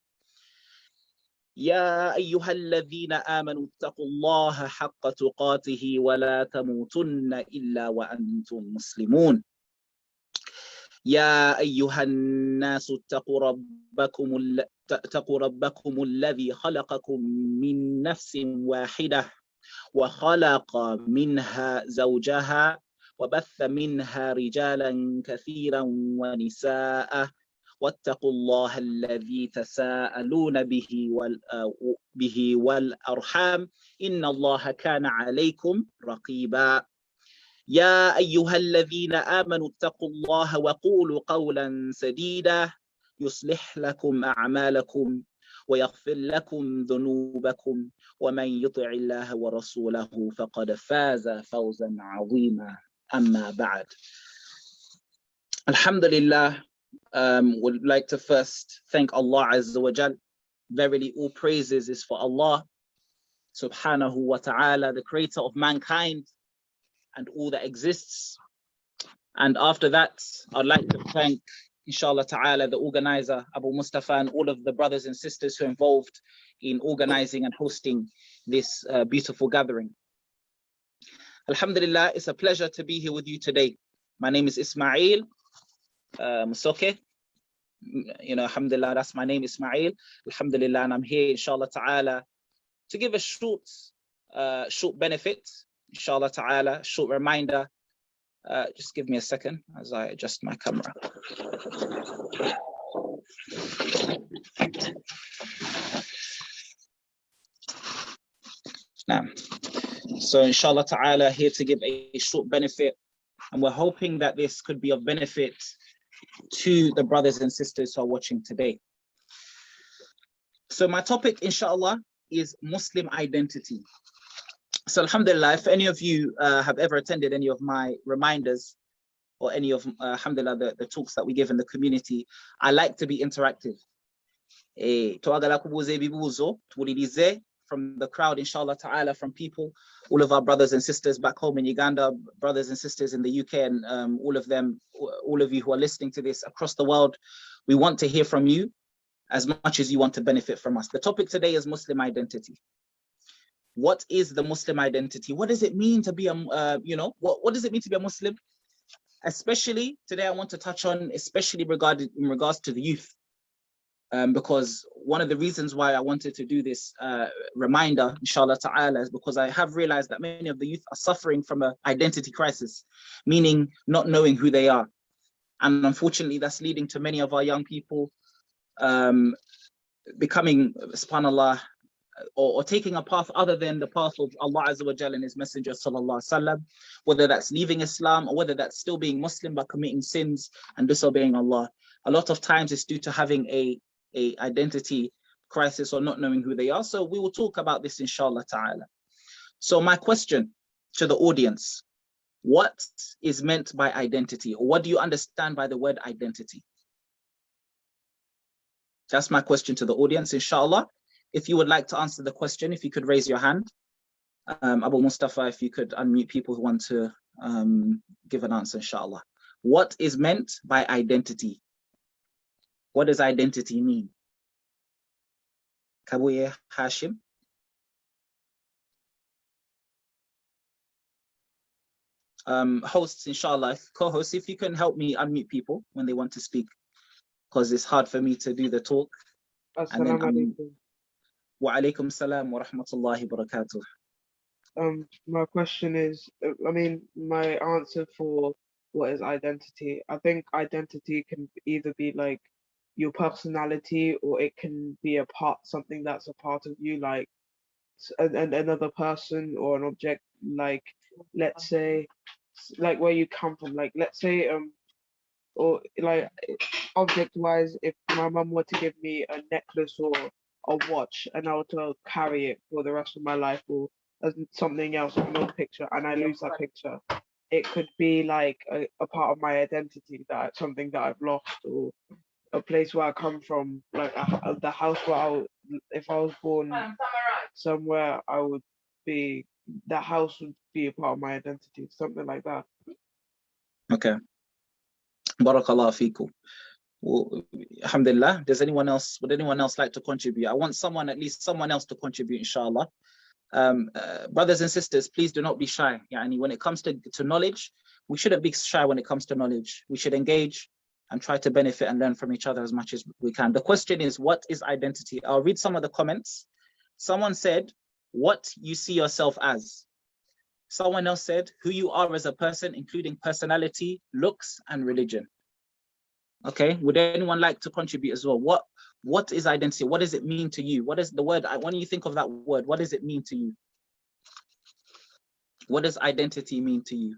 يا أيها الذين آمنوا اتقوا الله حق تقاته ولا تموتن إلا وأنتم مسلمون يا أيها الناس اتقوا ربكم الذي خلقكم من نفس واحدة وخلق منها زوجها وبث منها رجالا كثيرا ونساء واتقوا الله الذي تساءلون به والأرحام إن الله كان عليكم رقيبا يا أيها الذين آمنوا اتقوا الله وقولوا قولا سديدا يصلح لكم أعمالكم ويغفر لكم ذنوبكم ومن يطع الله ورسوله فقد فاز فوزا عظيما أما بعد. Alhamdulillah, would like to first thank Allah Azza wa Jal. Verily all praises is for Allah subhanahu wa ta'ala, the creator of mankind and all that exists. And after that, I'd like to thank, inshallah ta'ala, the organizer, Abu Mustafa, and all of the brothers and sisters who are involved in organizing and hosting this beautiful gathering. Alhamdulillah, it's a pleasure to be here with you today. My name is Ismail Musoke. You know, alhamdulillah, that's my name, Ismail. Alhamdulillah, and I'm here, inshallah ta'ala, to give a short benefit, inshallah ta'ala, short reminder. Just give me a second as I adjust my camera. Now, so inshallah ta'ala, here to give a short benefit, and we're hoping that this could be of benefit to the brothers and sisters who are watching today. So my topic, inshallah, is Muslim identity. So alhamdulillah, if any of you have ever attended any of my reminders or any of, alhamdulillah, the talks that we give in the community, I like to be interactive. From the crowd, inshallah ta'ala, from people, all of our brothers and sisters back home in Uganda, brothers and sisters in the UK, and all of you who are listening to this across the world, we want to hear from you as much as you want to benefit from us. The topic today is Muslim identity. What is the Muslim identity? What does it mean to be what does it mean to be a Muslim? Especially today, I want to touch on, especially in regards to the youth. Because one of the reasons why I wanted to do this reminder, inshallah ta'ala, is because I have realized that many of the youth are suffering from an identity crisis, meaning not knowing who they are. And unfortunately, that's leading to many of our young people becoming, subhanAllah, or taking a path other than the path of Allah Azza wa Jalla and His Messenger sallallahu alaihi wasallam, whether that's leaving Islam or whether that's still being Muslim but committing sins and disobeying Allah. A lot of times it's due to having a identity crisis or not knowing who they are. So we will talk about this, inshallah ta'ala. So my question to the audience, what is meant by identity, or what do you understand by the word identity? That's my question to the audience, inshallah. If you would like to answer the question, if you could raise your hand. Abu Mustafa, if you could unmute people who want to give an answer, inshallah. What is meant by identity? What does identity mean? Kabuye Hashim. Hosts, inshallah, co-hosts, if you can help me unmute people when they want to speak, because it's hard for me to do the talk. Assalamu alaikum. Wa alaikum salam wa rahmatullahi wa barakatuh. My question is, I mean, my answer for what is identity, I think identity can either be like your personality, or it can be something that's a part of you, like another person or an object, like let's say, like where you come from, like let's say, or like object wise, if my mum were to give me a necklace or a watch and I were to carry it for the rest of my life, or as something else, no picture, and I lose that picture, it could be like a part of my identity, that something that I've lost, or a place where I come from, like the house where if I was born somewhere, I would be, that house would be a part of my identity, something like that. Okay. Barakallah fikum. Well, alhamdulillah. Would anyone else like to contribute? I want at least someone else to contribute, inshallah. Brothers and sisters, please do not be shy. Yani, when it comes to knowledge, we shouldn't be shy when it comes to knowledge. We should engage and try to benefit and learn from each other as much as we can. The question is, what is identity? I'll read some of the comments. Someone said, what you see yourself as. Someone else said, who you are as a person, including personality, looks, and religion. Okay, would anyone like to contribute as well? What is identity? What does it mean to you? What is the word? When you think of that word, what does it mean to you? What does identity mean to you?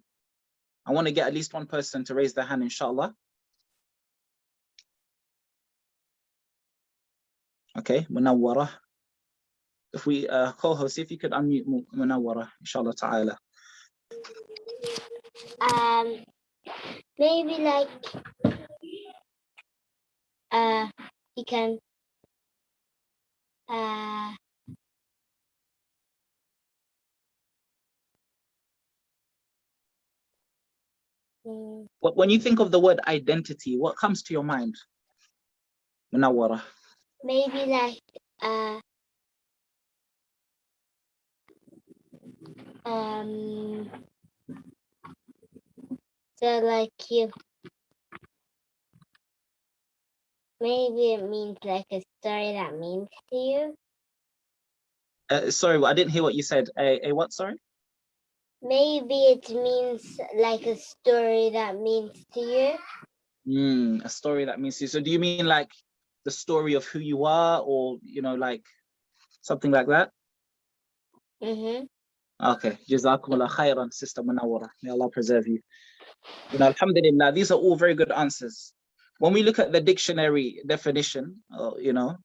I want to get at least one person to raise their hand, inshallah. Okay, Munawwara. If we co-host, if you could unmute Munawwara, inshallah ta'ala. Maybe like you can When you think of the word identity, what comes to your mind? Munawwara. maybe like so like you, maybe it means like a story that means to you. Sorry, I didn't hear what you said. A what, sorry? Maybe it means like a story that means to you. A story that means to you. So do you mean like the story of who you are, or, you know, like something like that? Okay. Jazakumullah khairan, Sister Munawwara. May Allah preserve you. You know, alhamdulillah, these are all very good answers. When we look at the dictionary definition, you know,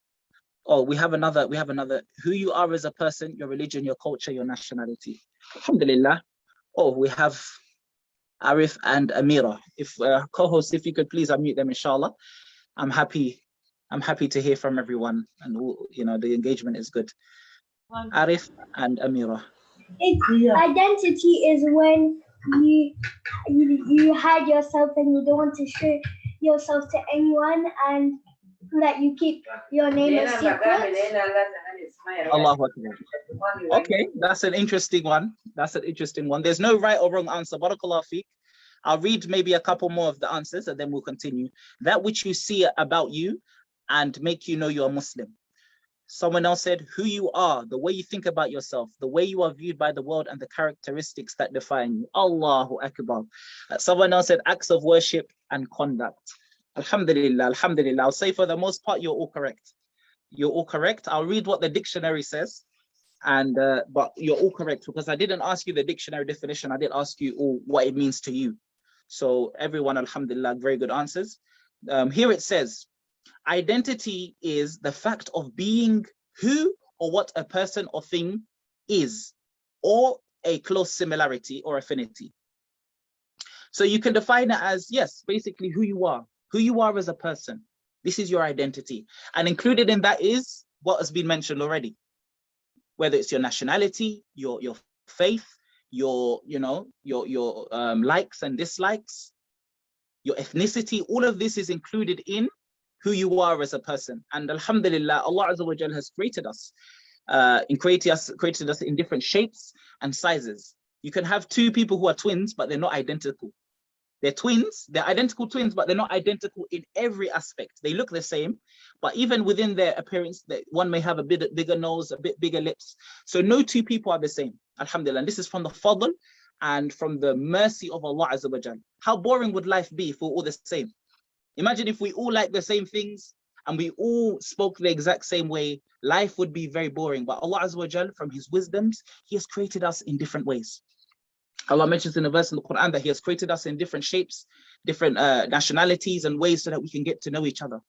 we have another, who you are as a person, your religion, your culture, your nationality. Alhamdulillah. We have Arif and Amira. If co-hosts, if you could please unmute them, inshallah. I'm happy to hear from everyone, and you know, the engagement is good. Arif and Amira. Identity is when you hide yourself and you don't want to show yourself to anyone, and that you keep your name a secret. Allahu Akbar. Okay, that's an interesting one. There's no right or wrong answer. Barakallahu feek. I'll read maybe a couple more of the answers and then we'll continue. That which you see about you and make you know you're a Muslim. Someone else said, who you are, the way you think about yourself, the way you are viewed by the world, and the characteristics that define you. Allahu Akbar. Someone else said, acts of worship and conduct. Alhamdulillah, alhamdulillah. I'll say for the most part, you're all correct. You're all correct. I'll read what the dictionary says, and but you're all correct, because I didn't ask you the dictionary definition. I did ask you all what it means to you. So everyone, alhamdulillah, very good answers. Here it says, identity is the fact of being who or what a person or thing is, or a close similarity or affinity. So you can define it as, yes, basically who you are as a person. This is your identity. And included in that is what has been mentioned already, whether it's your nationality, your faith, your likes and dislikes, your ethnicity. All of this is included in who you are as a person. And alhamdulillah, Allah Azza wa Jal has created us. Created us in different shapes and sizes. You can have two people who are twins, but they're not identical. They're twins, they're identical twins, but they're not identical in every aspect. They look the same, but even within their appearance, one may have a bit bigger nose, a bit bigger lips. So no two people are the same, alhamdulillah. And this is from the fadl and from the mercy of Allah Azza wa Jal. How boring would life be if we're all the same? Imagine if we all like the same things and we all spoke the exact same way, life would be very boring. But Allah Azza wa Jal, from his wisdoms, he has created us in different ways. Allah mentions in a verse in the Quran that he has created us in different shapes, different nationalities and ways so that we can get to know each other.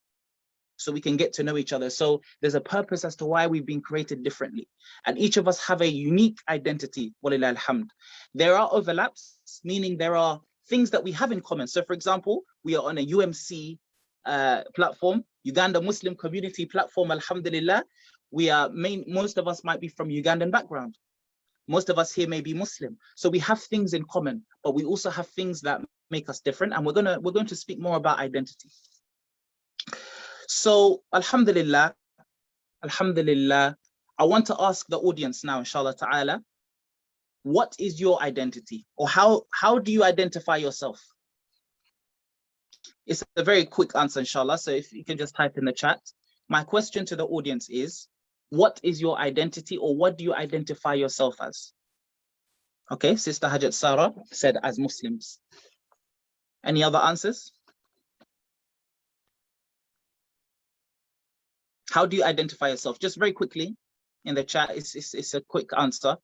So there's a purpose as to why we've been created differently. And each of us have a unique identity, walillah alhamd. There are overlaps, meaning there are things that we have in common. So for example, we are on a UMC platform, Uganda Muslim Community Platform, alhamdulillah. Most of us might be from Ugandan background. Most of us here may be Muslim. So we have things in common, but we also have things that make us different. And we're going to speak more about identity. So alhamdulillah, I want to ask the audience now, inshallah ta'ala, what is your identity? Or how do you identify yourself? It's a very quick answer, inshallah. So if you can just type in the chat. My question to the audience is, what is your identity, or what do you identify yourself as? Okay, Sister Hajat Sarah said as Muslims. Any other answers? How do you identify yourself? Just very quickly in the chat, it's a quick answer.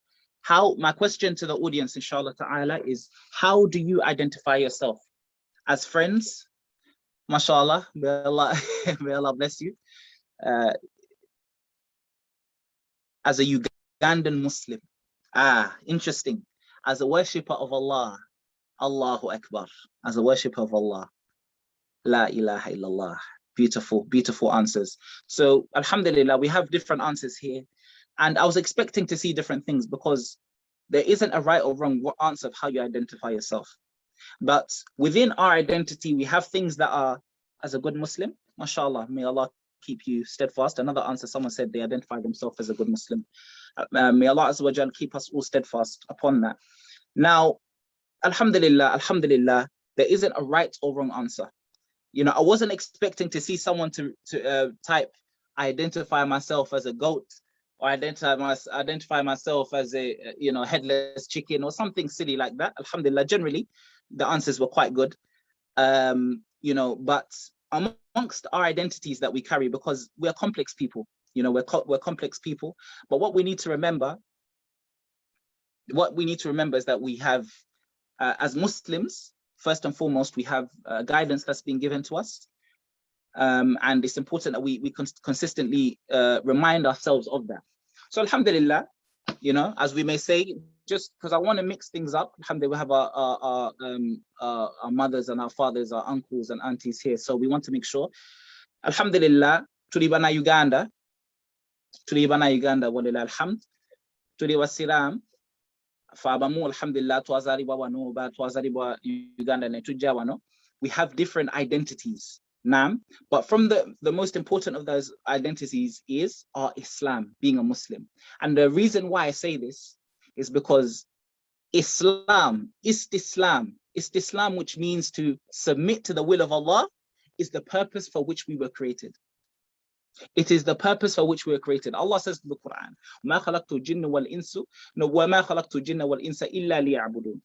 My question to the audience, inshallah ta'ala, is how do you identify yourself? As friends? MashaAllah, may Allah bless you. As a Ugandan Muslim. Interesting. As a worshipper of Allah, Allahu Akbar. As a worshipper of Allah, La ilaha illallah. Beautiful, beautiful answers. So alhamdulillah, we have different answers here. And I was expecting to see different things because there isn't a right or wrong answer of how you identify yourself. But within our identity, we have things that are, as a good Muslim, mashallah, may Allah keep you steadfast. Another answer, someone said they identify themselves as a good Muslim. May Allah Azza wa Jal keep us all steadfast upon that. Now, alhamdulillah, there isn't a right or wrong answer. You know, I wasn't expecting to see someone to type, I identify myself as a goat, or identify myself as a headless chicken or something silly like that. Alhamdulillah, generally, the answers were quite good. But amongst our identities that we carry, because we're complex people, we're complex people. But what we need to remember is that we have, as Muslims, first and foremost, we have guidance that's been given to us. And it's important that we consistently remind ourselves of that. So alhamdulillah, as we may say, just because I want to mix things up, alhamdulillah, we have our mothers and our fathers, our uncles and aunties here. So we want to make sure, alhamdulillah, tulibana Uganda, walillah alhamd, tuliwa silam, fabamu alhamdulillah, tuwazariwa wano, tuwazariwa Uganda netuja wano. We have different identities. But from the most important of those identities is our Islam, being a Muslim. And the reason why I say this is because Islam, which means to submit to the will of Allah, is the purpose for which we were created. It is the purpose for which we were created. Allah says in the Quran, وَمَا خَلَقْتُ الْجِنَّ وَالْإِنسَ إِلَّا لِيَعْبُدُونَ.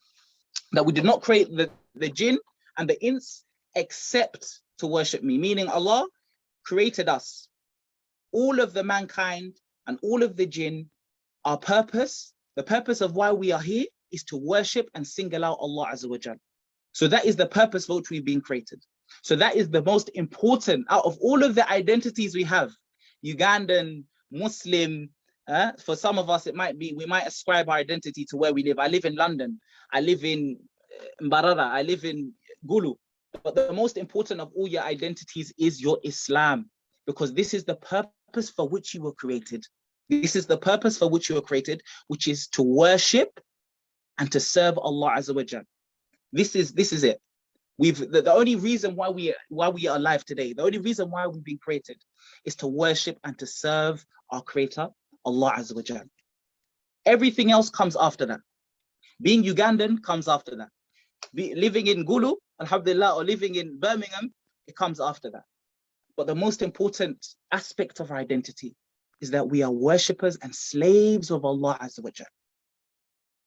That we did not create the jinn and the ins except to worship me, meaning Allah created us, all of the mankind and all of the jinn. Our purpose, the purpose of why we are here, is to worship and single out Allah Azza wa Jal. So that is the purpose for which we've been created. So that is the most important out of all of the identities we have. Ugandan, Muslim, for some of us, it might be, we might ascribe our identity to where we live. I live in London, I live in Mbarara, I live in Gulu. But the most important of all your identities is your Islam, because this is the purpose for which you were created. This is the purpose for which you were created, which is to worship and to serve Allah Azza wa Jal. This is it. The only reason why we are alive today, the only reason why we've been created is to worship and to serve our creator, Allah Azza wa Jal. Everything else comes after that. Being Ugandan comes after that. Living in Gulu, alhamdulillah, or living in Birmingham, it comes after that. But the most important aspect of our identity is that we are worshippers and slaves of Allah Azza wa Jal.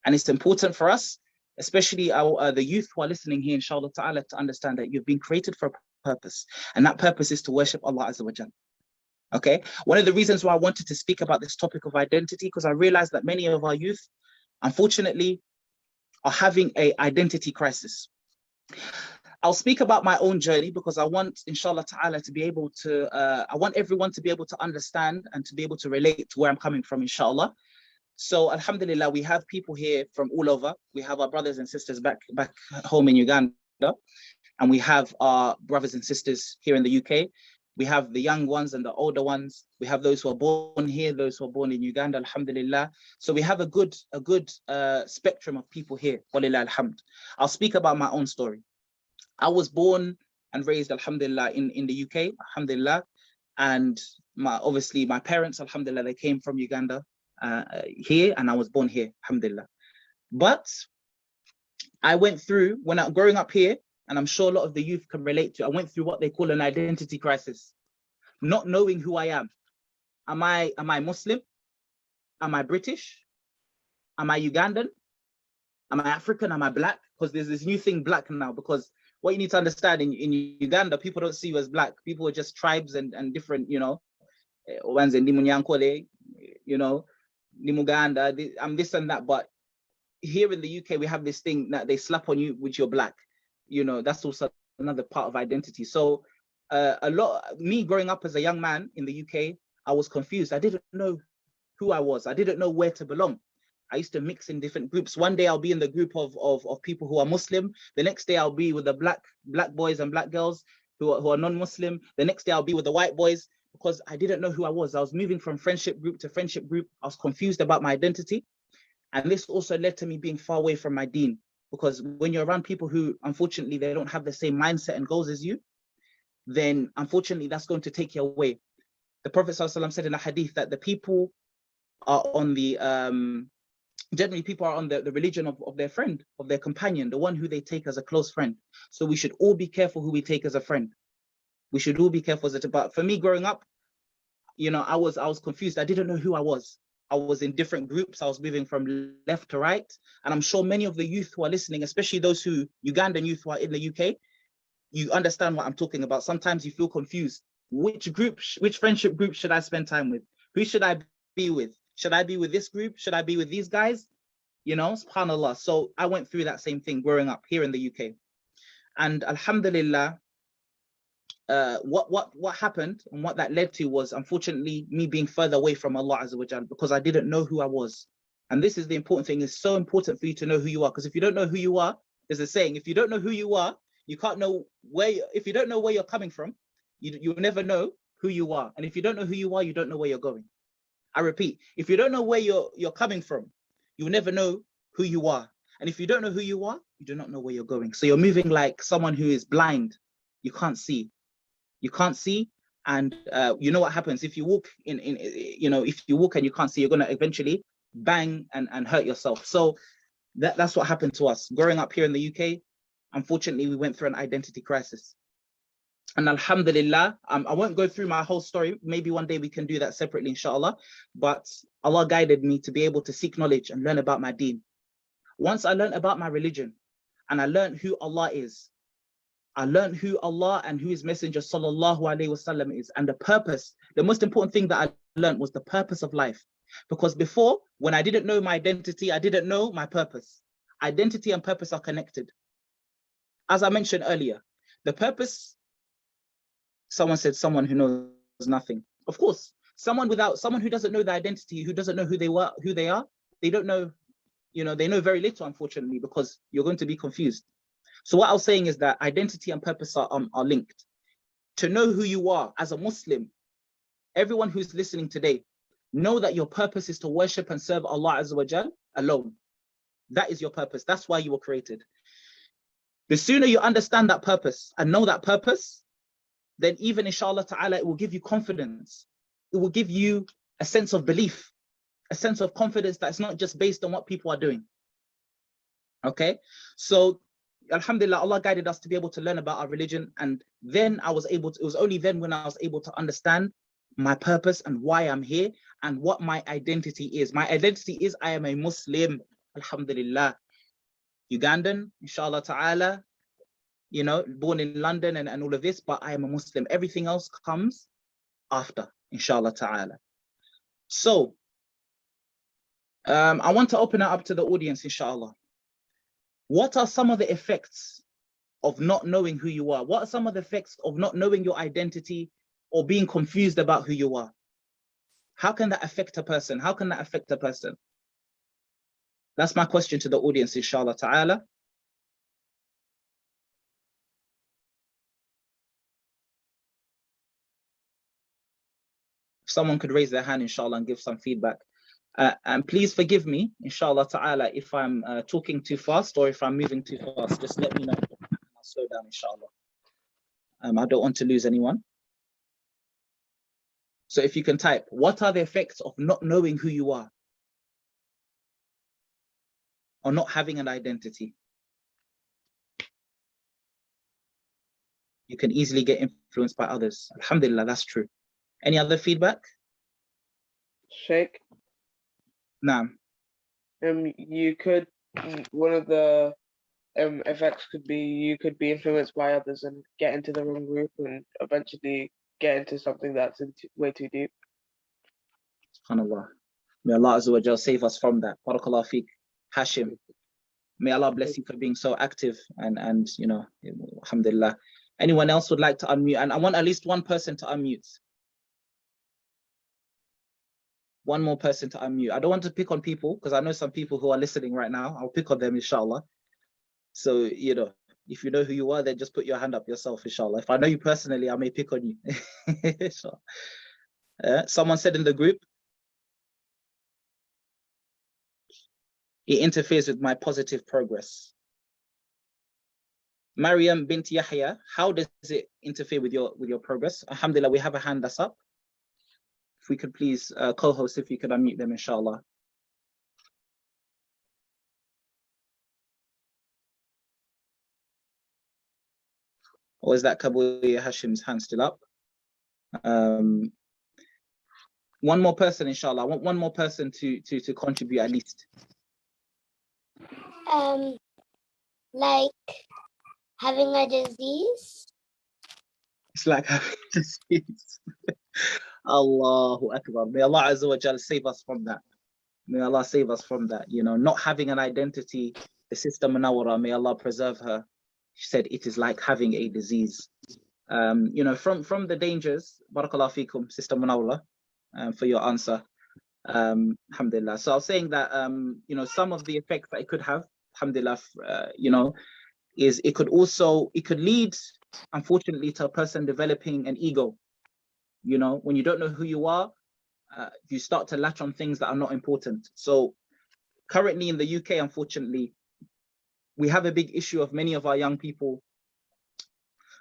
And it's important for us, especially the youth who are listening here, inshallah ta'ala, to understand that you've been created for a purpose. And that purpose is to worship Allah Azza wa Jal. Okay? One of the reasons why I wanted to speak about this topic of identity, because I realized that many of our youth, unfortunately, are having an identity crisis. I'll speak about my own journey because I want, inshallah ta'ala, to be able to, I want everyone to be able to understand and to be able to relate to where I'm coming from, inshallah. So alhamdulillah, we have people here from all over. We have our brothers and sisters back home in Uganda, and we have our brothers and sisters here in the UK. We have the young ones and the older ones. We have those who are born here, those who are born in Uganda, alhamdulillah. So we have a good spectrum of people here, walillah alhamd. I'll speak about my own story. I was born and raised, alhamdulillah, in the UK, alhamdulillah. And obviously my parents, alhamdulillah, they came from Uganda here, and I was born here, alhamdulillah. But I went through, growing up here, and I'm sure a lot of the youth can relate to, I went through what they call an identity crisis, not knowing who I am. Am I Muslim? Am I British? Am I Ugandan? Am I African? Am I black? Because there's this new thing, black now, because what you need to understand in Uganda, people don't see you as black. People are just tribes and different, you know, Nimuganda, I'm this and that. But here in the UK, we have this thing that they slap on you with your black. You know, that's also another part of identity. So me growing up as a young man in the UK, I was confused. I didn't know who I was. I didn't know where to belong. I used to mix in different groups. One day I'll be in the group of people who are Muslim. The next day I'll be with the black boys and black girls who are non-Muslim. The next day I'll be with the white boys, because I didn't know who I was. I was moving from friendship group to friendship group. I was confused about my identity. And this also led to me being far away from my deen. Because when you're around people who, unfortunately, they don't have the same mindset and goals as you, then unfortunately, that's going to take you away. The Prophet ﷺ said in a hadith that the people are on the, generally people are on the religion of their friend, of their companion, the one who they take as a close friend. So we should all be careful who we take as a friend. We should all be careful. But for me growing up, you know, I was confused. I didn't know who I was. I was in different groups. I was moving from left to right. And I'm sure many of the youth who are listening, especially those Ugandan youth who are in the UK, you understand what I'm talking about. Sometimes you feel confused. Which friendship group should I spend time with? Who should I be with? Should I be with this group? Should I be with these guys? You know, subhanAllah. So I went through that same thing growing up here in the UK. And alhamdulillah, what happened and what that led to was, unfortunately, me being further away from Allah Azza wa Jal, because I didn't know who I was. And this is the important thing. It's so important for you to know who you are, because if you don't know who you are, there's a saying, if you don't know who you are, you can't know if you don't know where you're coming from, you'll never know who you are. And if you don't know who you are, you don't know where you're going. I repeat, if you don't know where you're coming from, you'll never know who you are. And if you don't know who you are, you do not know where you're going. So you're moving like someone who is blind. You can't see. You can't see, and you know what happens if you walk if you walk and you can't see, you're gonna eventually bang and hurt yourself. So that's what happened to us growing up here in the UK. Unfortunately, we went through an identity crisis, and alhamdulillah, I won't go through my whole story. Maybe one day we can do that separately, inshallah. But Allah guided me to be able to seek knowledge and learn about my deen. Once I learned about my religion, and I learned who Allah is, I learned who Allah and who His Messenger sallallahu alaihi wasallam is, and the purpose. The most important thing that I learned was the purpose of life. Because before, when I didn't know my identity, I didn't know my purpose. Identity and purpose are connected. As I mentioned earlier, the purpose, someone said someone who knows nothing. Of course, someone who doesn't know their identity, who doesn't know who they are, they don't know, they know very little, unfortunately, because you're going to be confused. So what I was saying is that identity and purpose are linked. To know who you are as a Muslim, everyone who's listening today, know that your purpose is to worship and serve Allah Azza wa Jal alone. That is your purpose. That's why you were created. The sooner you understand that purpose and know that purpose, then even inshallah ta'ala, it will give you confidence. It will give you a sense of belief, a sense of confidence that's not just based on what people are doing. Okay, so alhamdulillah, Allah guided us to be able to learn about our religion, and then I was able to, it was only then when I was able to understand my purpose and why I'm here and what my identity is. My identity is I am a Muslim, alhamdulillah, Ugandan, inshallah ta'ala, you know, born in London and all of this, but I am a Muslim. Everything else comes after, inshallah ta'ala. So I want to open it up to the audience, inshallah. What are some of the effects of not knowing who you are? What are some of the effects of not knowing your identity or being confused about who you are? How can that affect a person? How can that affect a person? That's my question to the audience, inshallah ta'ala. If someone could raise their hand, inshallah, and give some feedback. And please forgive me, inshallah ta'ala, if I'm talking too fast or if I'm moving too fast. Just let me know. I'll slow down, inshallah. I don't want to lose anyone. So if you can type, what are the effects of not knowing who you are? Or not having an identity? You can easily get influenced by others. Alhamdulillah, that's true. Any other feedback? Sheikh? No. You could, one of the effects could be you could be influenced by others and get into the wrong group and eventually get into something that's way too deep. SubhanAllah. May Allah Azza wa Jal save us from that. Barakallah feek. Hashim. May Allah bless you for being so active and you know, alhamdulillah. Anyone else would like to unmute? And I want at least one person to unmute. One more person to unmute. I don't want to pick on people because I know some people who are listening right now. I'll pick on them, inshallah. So, you know, if you know who you are, then just put your hand up yourself, inshallah. If I know you personally, I may pick on you. Someone said in the group, it interferes with my positive progress. Maryam bint Yahya, how does it interfere with your progress? Alhamdulillah, we have a hand that's up. If we could please, co-host, if you could unmute them, inshallah. Or is that Kabuya Hashim's hand still up? One more person, inshallah. I want one more person to contribute at least. Like having a disease. It's like having a disease. Allahu Akbar. May Allah Azza wa Jal save us from that. May Allah save us from that. You know, not having an identity. The Sister Munawwara, may Allah preserve her. She said it is like having a disease. You know, from the dangers, barakallahu fikum, Sister Munawwara, for your answer. Alhamdulillah. So I was saying that, you know, some of the effects that it could have, alhamdulillah, you know, is it could lead, unfortunately, to a person developing an ego. You know, when you don't know who you are, you start to latch on things that are not important. So currently in the UK, unfortunately, we have a big issue of many of our young people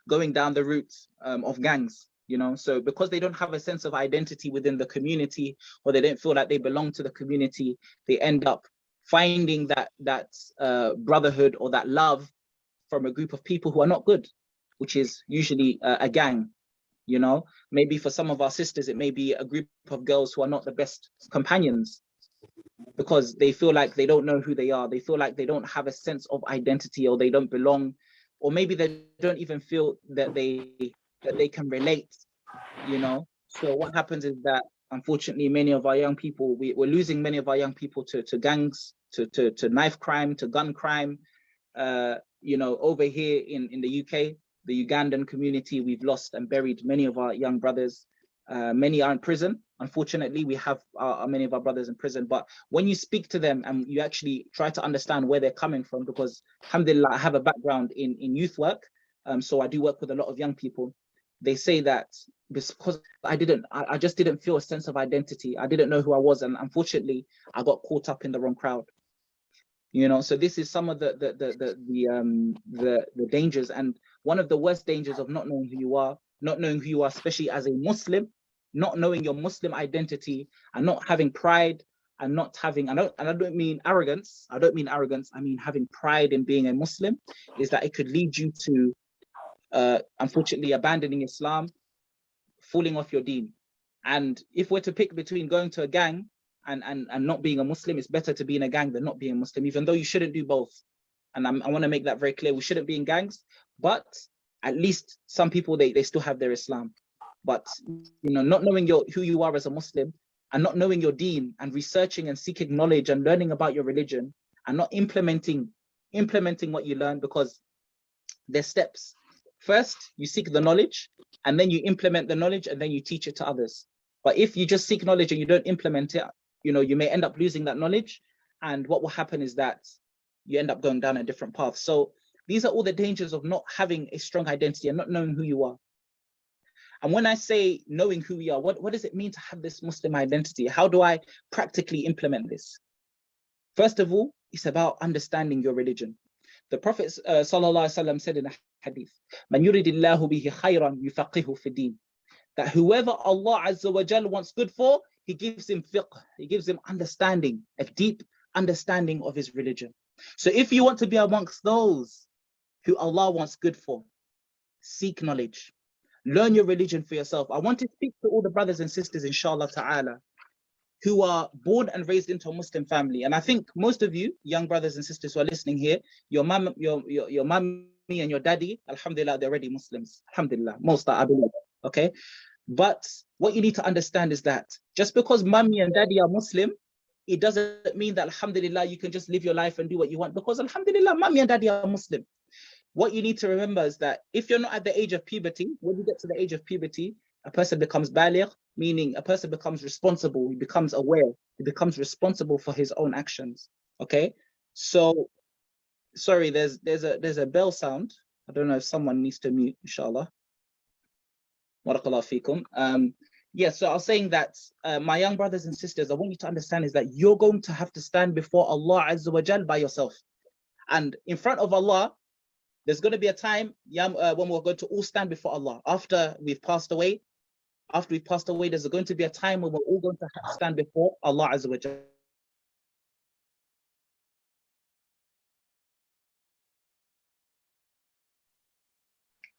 going down the route of gangs, you know. So because they don't have a sense of identity within the community, or they don't feel like they belong to the community, they end up finding that brotherhood or that love from a group of people who are not good, which is usually a gang. You know, maybe for some of our sisters, it may be a group of girls who are not the best companions because they feel like they don't know who they are. They feel like they don't have a sense of identity, or they don't belong, or maybe they don't even feel that they can relate, you know. So what happens is that, unfortunately, many of our young people, we're losing many of our young people to gangs, to knife crime, to gun crime. You know, over here in the UK, the Ugandan community, we've lost and buried many of our young brothers. Many are in prison. Unfortunately, we have many of our brothers in prison. But when you speak to them and you actually try to understand where they're coming from, because alhamdulillah, I have a background in youth work. So I do work with a lot of young people. They say that because I just didn't feel a sense of identity. I didn't know who I was. And unfortunately, I got caught up in the wrong crowd. You know, so this is some of the dangers, and one of the worst dangers of not knowing who you are, especially as a Muslim, not knowing your Muslim identity and not having pride and not having, and I don't mean arrogance. I mean having pride in being a Muslim, is that it could lead you to, unfortunately, abandoning Islam, falling off your deen. And if we're to pick between going to a gang and not being a Muslim, it's better to be in a gang than not being a Muslim, even though you shouldn't do both. And I want to make that very clear. We shouldn't be in gangs, but at least some people, they still have their Islam. But, you know, not knowing who you are as a Muslim and not knowing your deen and researching and seeking knowledge and learning about your religion and not implementing what you learn, because there's steps. First, you seek the knowledge, and then you implement the knowledge, and then you teach it to others. But if you just seek knowledge and you don't implement it, you know, you may end up losing that knowledge. And what will happen is that you end up going down a different path. So these are all the dangers of not having a strong identity and not knowing who you are. And when I say knowing who we are, what does it mean to have this Muslim identity? How do I practically implement this? First of all, it's about understanding your religion. The Prophet ﷺ said in a hadith, "Man yuridillahu bihi khayran yufaqihu fi din." That whoever Allah Azza wa Jal wants good for, He gives him fiqh, He gives him understanding, a deep understanding of his religion. So if you want to be amongst those who Allah wants good for, seek knowledge. Learn your religion for yourself. I want to speak to all the brothers and sisters, inshallah ta'ala, who are born and raised into a Muslim family. And I think most of you, young brothers and sisters who are listening here, your mummy and your daddy, alhamdulillah, they're already Muslims. Alhamdulillah, most are, I believe. Okay? But what you need to understand is that just because mummy and daddy are Muslim, it doesn't mean that, alhamdulillah, you can just live your life and do what you want, because alhamdulillah, mummy and daddy are Muslim. What you need to remember is that if you're not at the age of puberty, when you get to the age of puberty, a person becomes baligh, meaning a person becomes responsible, he becomes aware, he becomes responsible for his own actions. Okay? So, sorry, there's a bell sound. I don't know if someone needs to mute, inshallah. Barakallahu feekum. Yeah, so I was saying that my young brothers and sisters, I want you to understand is that you're going to have to stand before Allah Azza wa Jal by yourself. And in front of Allah, there's going to be a time when we're going to all stand before Allah. After we've passed away, there's going to be a time when we're all going to stand before Allah Azza wa Jal.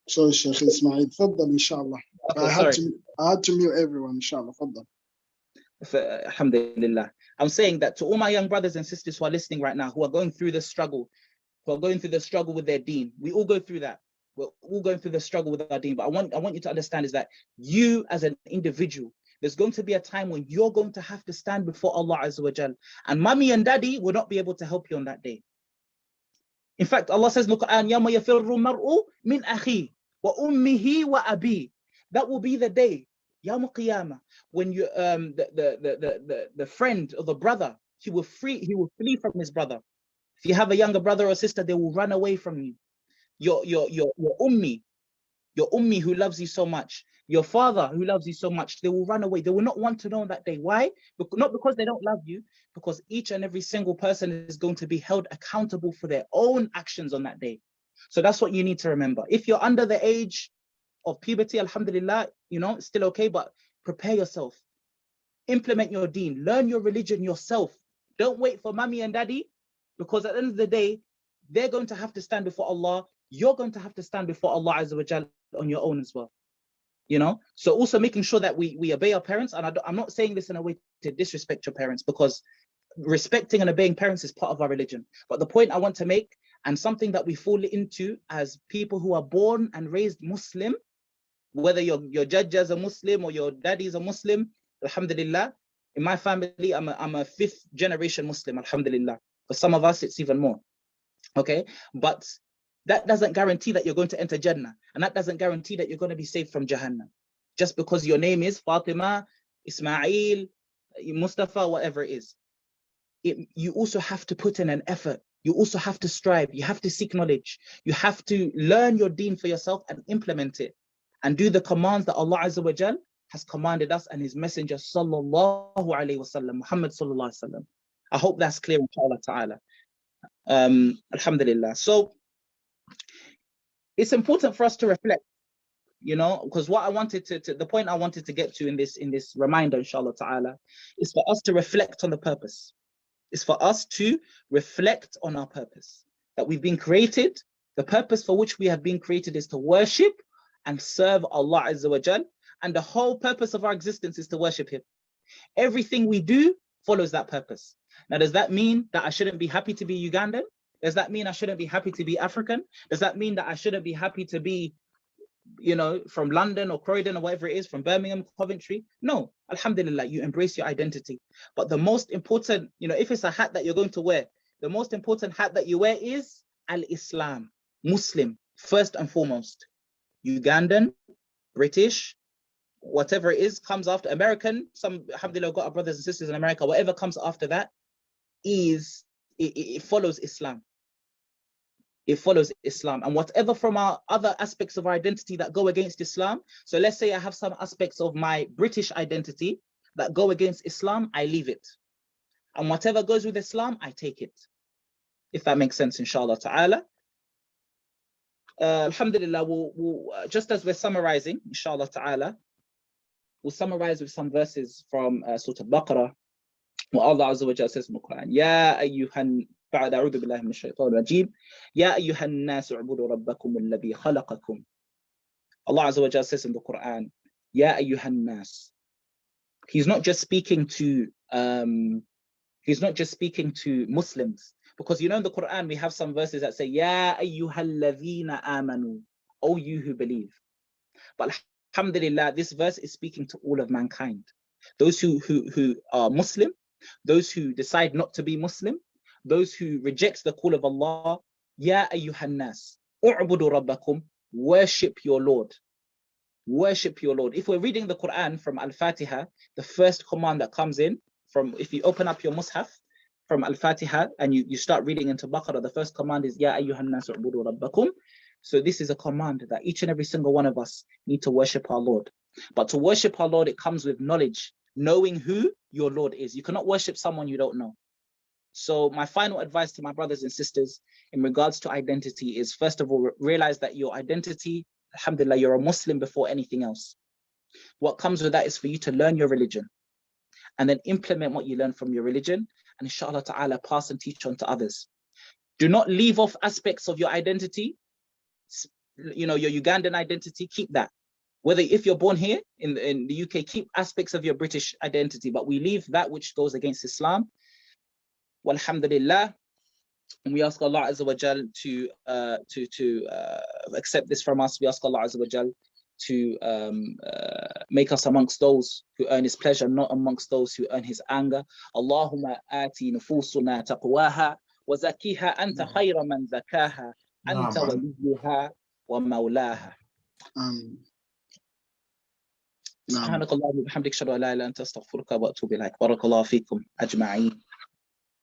So Sheikh Ismail, تفضل إن شاء الله. I had to mute everyone, inshallah. تفضل. Alhamdulillah. I'm saying that to all my young brothers and sisters who are listening right now, who are going through the struggle, with their deen. We all go through that. We're all going through the struggle with our deen. But I want you to understand is that you as an individual, there's going to be a time when you're going to have to stand before Allah Azza wa Jal. And mommy and daddy will not be able to help you on that day. In fact, Allah says, "Look, yawma yafirru mar'u min akhi wa ummihi wa abi." That will be the day, Yawm Qiyamah, when you the friend or the brother, he will flee from his brother. If you have a younger brother or sister, they will run away from you. Your ummi who loves you so much, your father who loves you so much, they will run away. They will not want to know that day. Why? Not because they don't love you, because each and every single person is going to be held accountable for their own actions on that day. So that's what you need to remember. If you're under the age of puberty, alhamdulillah, still okay, but prepare yourself. Implement your deen. Learn your religion yourself. Don't wait for mommy and daddy, because at the end of the day, they're going to have to stand before Allah. You're going to have to stand before Allah Azza wa Jal on your own as well. So also making sure that we obey our parents. And I'm not saying this in a way to disrespect your parents, because respecting and obeying parents is part of our religion. But the point I want to make, and something that we fall into as people who are born and raised Muslim, whether your judge is a Muslim or your daddy is a Muslim, alhamdulillah, in my family, I'm a 5th generation Muslim, alhamdulillah. For some of us, it's even more. Okay? But that doesn't guarantee that you're going to enter Jannah. And that doesn't guarantee that you're going to be saved from Jahannam. Just because your name is Fatima, Ismael, Mustafa, whatever it is. You also have to put in an effort. You also have to strive. You have to seek knowledge. You have to learn your deen for yourself and implement it. And do the commands that Allah Azza wa Jal has commanded us and His Messenger Sallallahu Alaihi Wasallam, Muhammad Sallallahu Alaihi Wasallam. I hope that's clear, inshallah ta'ala. Alhamdulillah. So it's important for us to reflect, you know, because what I wanted to the point I wanted to get to in this reminder, inshallah ta'ala, is for us to reflect on the purpose. It's for us to reflect on our purpose, that we've been created. The purpose for which we have been created is to worship and serve Allah Azza wa Jal, and the whole purpose of our existence is to worship Him. Everything we do follows that purpose. Now, does that mean that I shouldn't be happy to be Ugandan? Does that mean I shouldn't be happy to be African? Does that mean that I shouldn't be happy to be, you know, from London or Croydon or whatever it is, from Birmingham, Coventry? No, alhamdulillah, you embrace your identity. But the most important, you know, if it's a hat that you're going to wear, the most important hat that you wear is Al-Islam, Muslim, first and foremost. Ugandan, British, whatever it is, comes after. American, some, alhamdulillah, got our brothers and sisters in America, whatever comes after that is, it follows Islam. It follows Islam. And whatever from our other aspects of our identity that go against Islam, so let's say I have some aspects of my British identity that go against Islam, I leave it. And whatever goes with Islam, I take it. If that makes sense, inshallah ta'ala. Alhamdulillah, we'll just as we're summarizing, inshallah ta'ala, we'll summarize with some verses from Surah Al-Baqarah. What Allah Azza wa Jalla says in the Quran, Ya ayyuhan, بعد أعوذ بالله من الشيطان الرجيم يا أيها الناس اعبدوا ربكم الذي خلقكم. Allah Azza wa Jalla says in the Quran, Ya ayyuhan nas. He's not just speaking to Muslims, because you know in the Quran we have some verses that say Ya ayyuhalladhina amanu, O you who believe. But alhamdulillah, this verse is speaking to all of mankind. Those who are Muslim, those who decide not to be Muslim, those who reject the call of Allah. Ya ayyuhan nas, u'budu rabbakum, worship your Lord. Worship your Lord. If we're reading the Quran from Al-Fatiha, the first command that comes in from, if you open up your Mus'haf from Al-Fatiha and you start reading into Baqarah, the first command is Ya ayyuhan nas u'budu rabbakum. So this is a command that each and every single one of us need to worship our Lord. But to worship our Lord, it comes with knowledge, knowing who your Lord is. You cannot worship someone you don't know. So my final advice to my brothers and sisters in regards to identity is, first of all, realize that your identity, alhamdulillah, you're a Muslim before anything else. What comes with that is for you to learn your religion and then implement what you learn from your religion, and inshallah ta'ala pass and teach on to others. Do not leave off aspects of your identity. You know, your Ugandan identity, keep that. Whether if you're born here in the UK, keep aspects of your British identity, but we leave that which goes against Islam. Walhamdulillah, and we ask Allah Azza wa Jal to accept this from us. We ask Allah Azza wa Jal to make us amongst those who earn His pleasure, not amongst those who earn His anger. Allahumma ati nufusuna taqwaha wa zakiha anta khayra man zakaha anta waliyuha wa mawlaha. سبحانك اللهم وبحمدك اشهد ان لا اله الا انت استغفرك واتوب اليك. بارك الله فيكم اجمعين.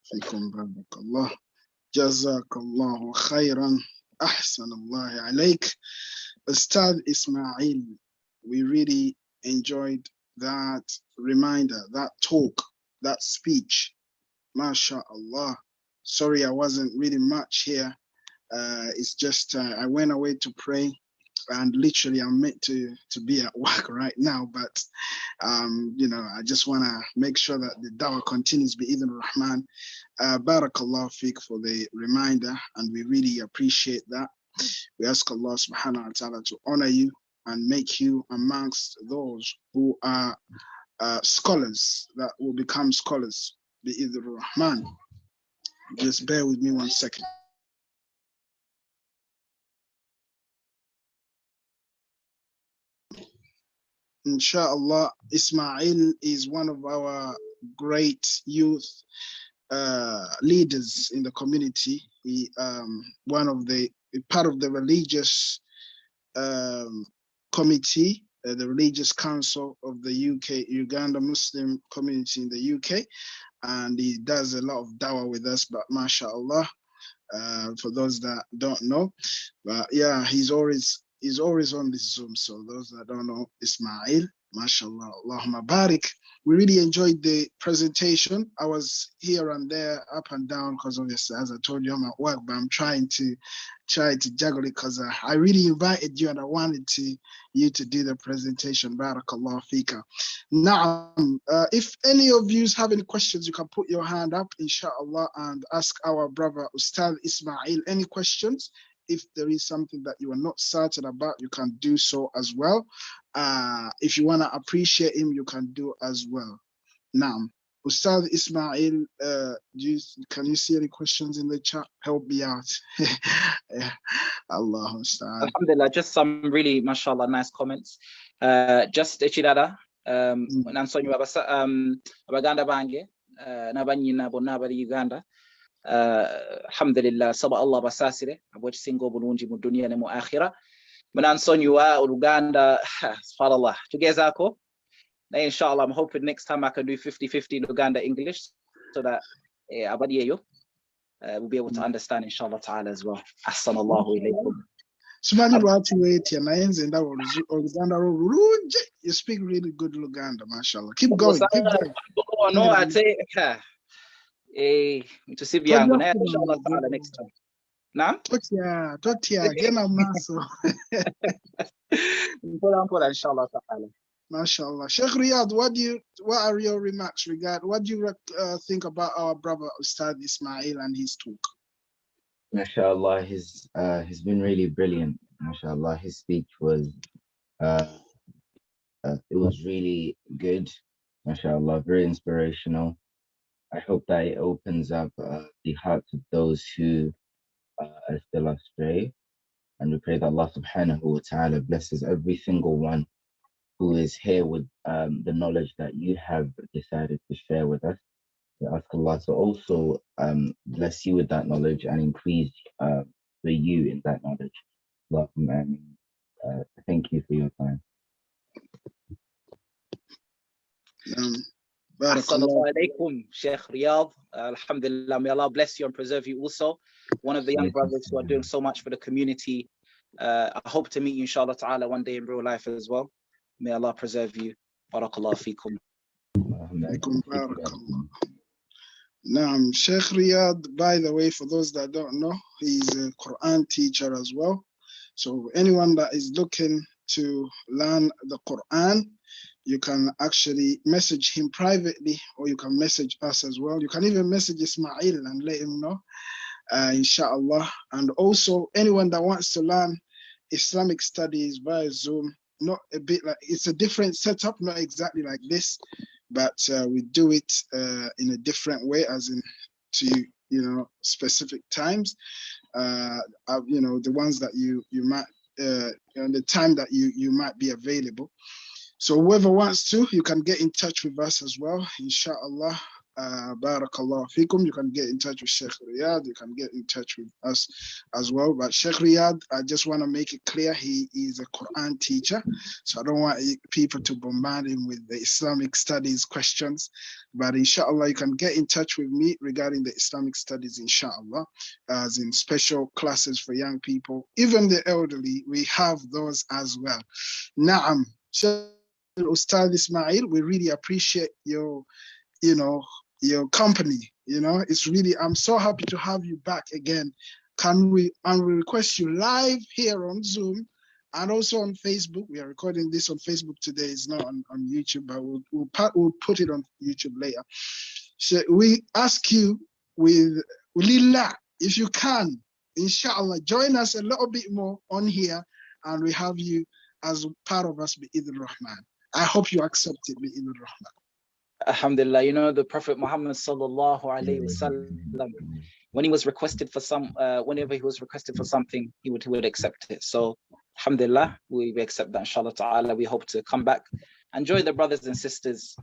فيكم بارك الله. جزاك الله خيرا. أحسن الله عليك. Ustad Ismail, we really enjoyed that reminder, that talk, that speech. MashaAllah. Sorry, I wasn't really much here. It's just I went away to pray, and literally I'm meant to be at work right now, but you know, I just want to make sure that the dawah continues bi-idhn rahman. Barakallah fiqh for the reminder, and we really appreciate that. We ask Allah subhanahu wa ta'ala to honor you and make you amongst those who are scholars, that will become scholars bi-idhn rahman. Just bear with me 1 second. Inshallah, Ismail is one of our great youth leaders in the community. He part of the religious committee, the religious council of the Uganda Muslim community in the UK, and he does a lot of dawah with us. But mashallah, for those that don't know, but yeah, he's always on this Zoom. So those that don't know Ismail, MashaAllah, Allahumma barik. We really enjoyed the presentation. I was here and there, up and down, because obviously, as I told you, I'm at work, but I'm trying to juggle it because I really invited you and I wanted you to do the presentation. Barakallah fika. Now, if any of you have any questions, you can put your hand up, inshallah, and ask our brother Ustad Ismail any questions. If there is something that you are not certain about, you can do so as well. If you want to appreciate him, you can do as well. Now, Ustad Ismail, can you see any questions in the chat? Help me out. Allah Ustad. Alhamdulillah, just some really, mashallah, nice comments. Just Echidada, Nansonyu Abaganda Bange, Nabanyina Bonabari Uganda. Alhamdulillah, Saba Allah Basasire, which single Bulunji Mudunia Nemo Akhira. Nansonyu Uganda, Subhanallah. Tugezako. Inshallah, I'm hoping next time I can do 50-50 Uganda English so that Abadiyo will be able to understand, inshallah ta'ala, as well. Assalamu alaikum. You speak really good Luganda, mashallah. Keep going, keep going. No, I'd say, to see inshallah ta'ala next time. Now? Totia, gena maso. Inshallah ta'ala. MashaAllah. Sheikh Riyad, what are your remarks regarding, what do you think about our brother Ustad Ismail and his talk? MashaAllah, he's been really brilliant. MashaAllah, his speech was it was really good. MashaAllah, very inspirational. I hope that it opens up the hearts of those who are still astray. And we pray that Allah subhanahu wa ta'ala blesses every single one who is here with the knowledge that you have decided to share with us. We ask Allah to also bless you with that knowledge and increase for you in that knowledge. Allahumma ameen. Thank you for your time. Assalamu alaikum, Sheikh Riyad. Alhamdulillah, may Allah bless you and preserve you also. One of the young brothers who are doing so much for the community. I hope to meet you, inshallah ta'ala, one day in real life as well. May Allah preserve you. Barakallah feekum. Naam, Sheikh Riyad, by the way, for those that don't know, he's a Quran teacher as well. So anyone that is looking to learn the Quran, you can actually message him privately, or you can message us as well. You can even message Ismail and let him know, inshallah. And also anyone that wants to learn Islamic studies via Zoom, not a bit like, it's a different setup, not exactly like this, but we do it in a different way, as in to specific times. The ones that you might the time that you might be available. So whoever wants to, you can get in touch with us as well, inshallah. Barakallah fikum. You can get in touch with Sheikh Riyad. You can get in touch with us as well. But Sheikh Riyad, I just want to make it clear, he is a Quran teacher. So I don't want people to bombard him with the Islamic studies questions. But inshallah, you can get in touch with me regarding the Islamic studies, inshallah, as in special classes for young people. Even the elderly, we have those as well. Naam. So Ustad Ismail, we really appreciate your company. It's really, I'm so happy to have you back again. We request you live here on Zoom and also on Facebook. We are recording this on Facebook today. It's not on YouTube, but we'll put it on YouTube later. So we ask you with Lillah, if you can, inshallah, join us a little bit more on here, and we have you as part of us, bi'idh rahman. I hope you accept it, bi'idh rahman. Alhamdulillah, the Prophet Muhammad sallallahu alaihi wasallam, when he was requested for whenever he was requested for something, he would accept it. So, alhamdulillah, we accept that, inshallah ta'ala. We hope to come back, enjoy the brothers and sisters.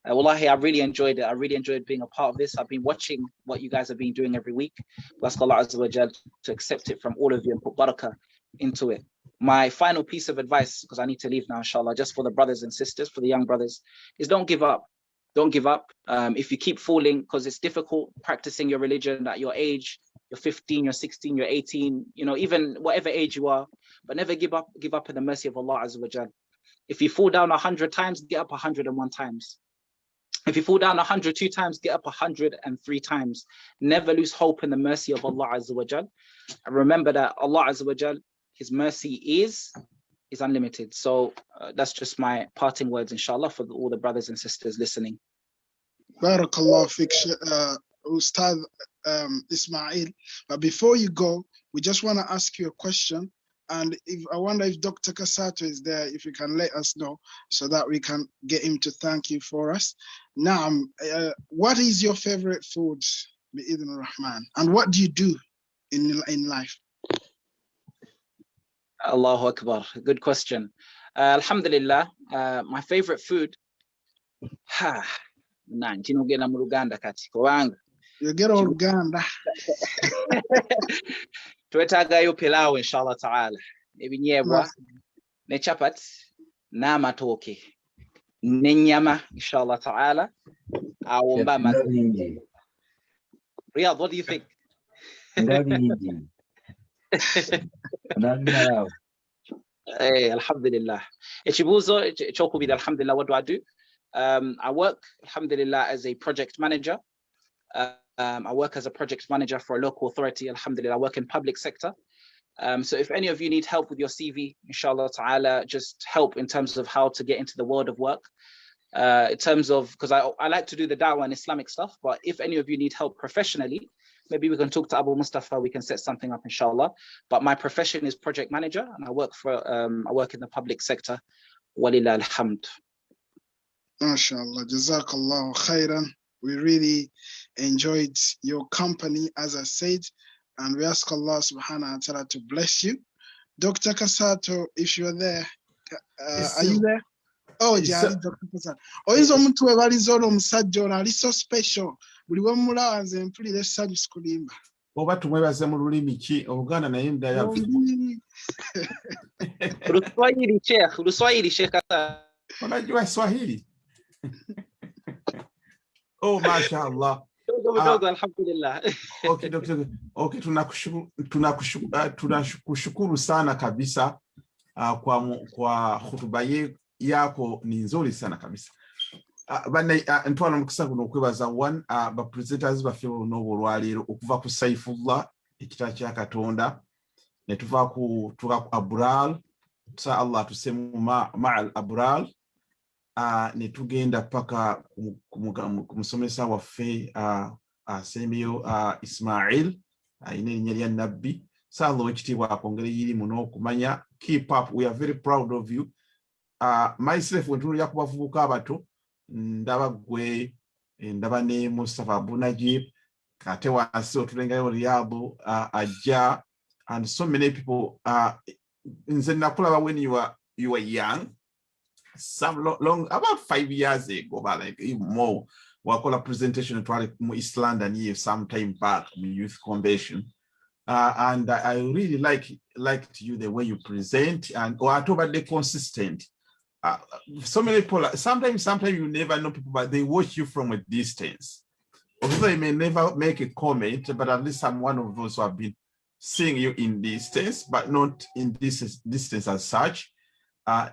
Wallahi, I really enjoyed it. I really enjoyed being a part of this. I've been watching what you guys have been doing every week. We ask Allah Azza wa Jal to accept it from all of you and put barakah into it. My final piece of advice, because I need to leave now, inshallah, just for the brothers and sisters, for the young brothers, is don't give up. Don't give up. If you keep falling, because it's difficult practicing your religion at your age, you're 15, you're 16, you're 18, even whatever age you are, but never give up in the mercy of Allah Azza wa Jal. If you fall down 100 times, get up 101 times. If you fall down 102 times, get up 103 times. Never lose hope in the mercy of Allah Azza wa Jal. And remember that Allah Azza wa Jal, His mercy is unlimited. So that's just my parting words, inshallah, for all the brothers and sisters listening. Barakallah fiqh, Ustad Ismail. But before you go, we just want to ask you a question. And I wonder if Dr. Kasato is there, if you can let us know so that we can get him to thank you for us. Now, what is your favorite food, Bi-Idhn Rahman? And what do you do in life? Allahu Akbar. Good question. Alhamdulillah, my favorite food. You get Uganda kati. You get Uganda. Twetagayo pilau inshallah ta'ala. Ebinyebwa ne chapat na matoke. Nenyama inshallah ta'ala. Awomba mazini. Riyadh, what do you think? Hey, alhamdulillah. Echibuzo chokubid alhamdulillah. What do I do? I work alhamdulillah as a project manager. I work as a project manager for a local authority, alhamdulillah. I work in public sector. So if any of you need help with your CV, inshallah ta'ala, just help in terms of how to get into the world of work. In terms of, because I like to do the dawah and Islamic stuff, but if any of you need help professionally, maybe we can talk to Abu Mustafa, we can set something up, inshallah. But my profession is project manager, and I work in the public sector. Walillah alhamd. MashaAllah, Jazakallah khairan. We really enjoyed your company, as I said, and we ask Allah subhanahu wa ta'ala to bless you. Dr. Kasato, if you're there, are you there? Oh, Jali, Dr. Kasato. Oh, he's on to a very zone, so special. We want Mula's and pretty less sad school. Over to where some Rulimichi, Uganda named Unajua Swahili. Oh, mashallah. Alhamdulillah. Okay, Dr. Okay, tunakushukuru sana kabisa kwa hutuba yako ni nzuri sana kabisa. Bana ntwana mukisa kuno kwebaza one ba presenters baffe no lwalero okuva ku saifullah ekita kya Katonda ne tuva ku Abrar sa Allah tusemu ma'al Abrar ne tugenda paka kumusomesa waffe Semio Ismael ine linnya nabbi sa Allah ekitibwa akongere yiri muno kumanya. Keep up, we are very proud of you. Myself when tuya kubavubuka abato ndaba gwe ndaba ne Mustafa Bunajib kate wansi otulengayo Riabu Ajja and so many people. Nze nakulaba when you were young, some long about 5 years ago, but like even more, wakola presentation to East London here some time back youth convention, and I really liked you the way you present and they consistent. So many people, sometimes you never know people, but they watch you from a distance. Although they may never make a comment, but at least I'm one of those who have been seeing you in distance, but not in this distance as such. You are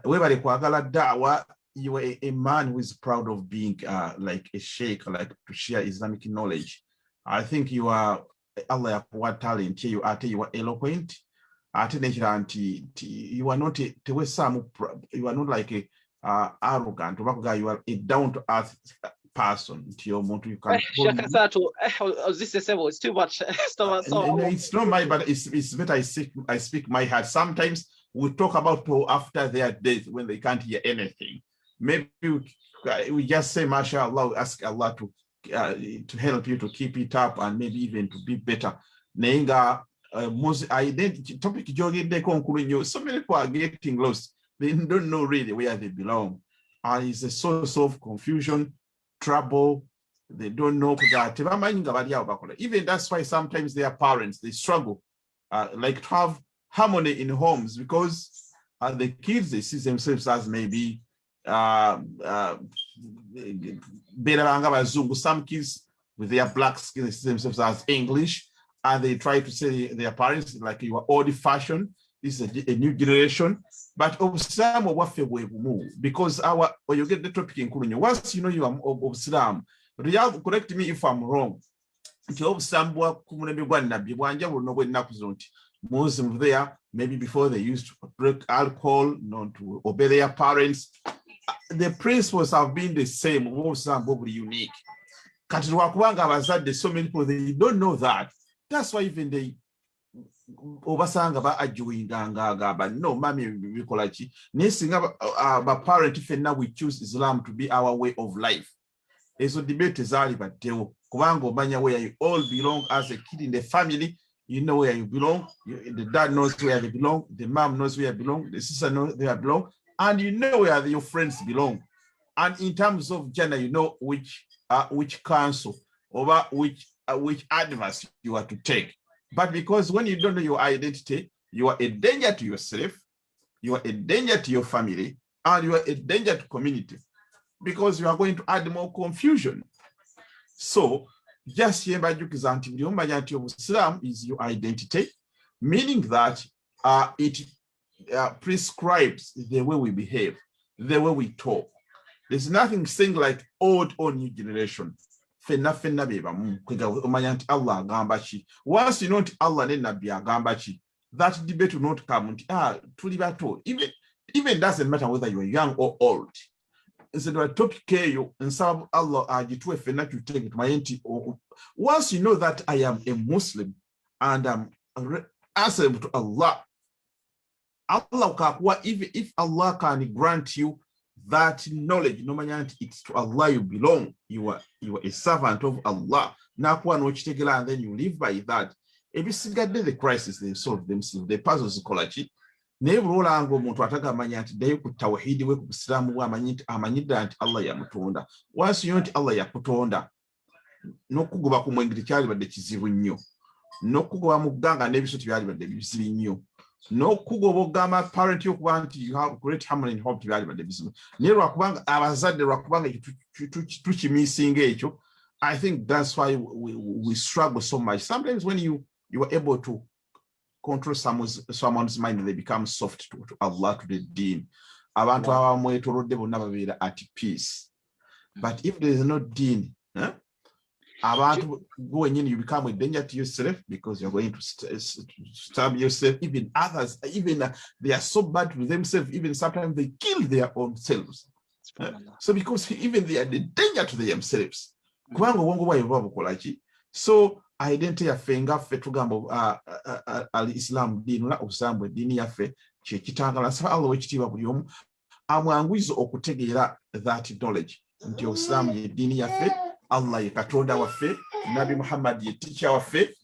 a man who is proud of being like a sheikh, like to share Islamic knowledge. I think you are Allah what talent you are eloquent. You are not you are not like a arrogant. You are a down-to-earth person. You can it's too much. It's not my, but it's better I speak my heart. Sometimes we talk about people after their death when they can't hear anything. Maybe we just say, mashallah, ask Allah to help you to keep it up and maybe even to be better. Nenga topic so many people are getting lost. They don't know really where they belong. And it's a source of confusion, trouble. They don't know that. Even that's why sometimes their parents, they struggle like to have harmony in homes, because the kids, they see themselves as maybe some kids with their black skin, they see themselves as English, and they try to say their parents like you are old-fashioned. this is a new generation, but Obusiramu waffe bwe bumu, because you get the topic in Kurunyo. Once you know you are Obusiramu, Riyadh, correct me if I'm wrong. Muslims there, maybe before they used to drink alcohol, not to obey their parents. The principles have been the same, unique. So many people, they don't know that. That's why even they obasanga ba ajuinganga but no mami bikolachi nesinga ba parent if now we choose Islam to be our way of life. Ezo debate zali bateo kubanga omanya where you all belong as a kid in the family. You know where you belong. The dad knows where they belong. The mom knows where they belong. The sister knows where they belong. And you know where your friends belong. And in terms of gender, you know which counsel or which advice you are to take. But because when you don't know your identity, you are a danger to yourself, you are a danger to your family, and you are a danger to community, because you are going to add more confusion. So, just here by Islam is your identity, meaning that it prescribes the way we behave, the way we talk. There's nothing saying like old or new generation. Once you know Allah, that debate will not come. Even doesn't matter whether you are young or old. Instead of a topic, you and some Allah to take it. Once you know that I am a Muslim and I'm answerable to Allah, even if Allah can grant you that knowledge, no matter it's to Allah you belong, you are a servant of Allah. Now, and then you live by that. Every single day the crisis they solve themselves, the puzzles ecology. Once you know Allah yakutonda, no kugoba ku mwengiri kyali badde kizibu nnyo, no kugoba mu gganga n'ebisoti byali badde bizibu nnyo, no kugoba ogamba parent yokuba nti you have great harmony and hope byali badde bizibu naye lwakubanga abazadde lwakubanga tukimisinga ekyo. I think that's why we struggle so much. Sometimes when you are able to control someone's mind, they become soft to Allah, to the deen. Abantu abamwetoolodde bonna babeera at peace. But if there is no deen, abantu you become a danger to yourself, because you're going to stab yourself. Even others, even they are so bad to themselves, even sometimes they kill their own selves. So because even they are the danger to themselves. So identity yaffe ngaffe tugamba al-Islam diinu la obusambwe eddiini yaffe kyekitangala. Nsaba Allah w'ekitiibwa buli omu amwanguyize okutegeera that knowledge nti obusiraamu y'eddiini yaffe, Allah ye katonda waffe, Nabi Muhammad ye teacher waffe,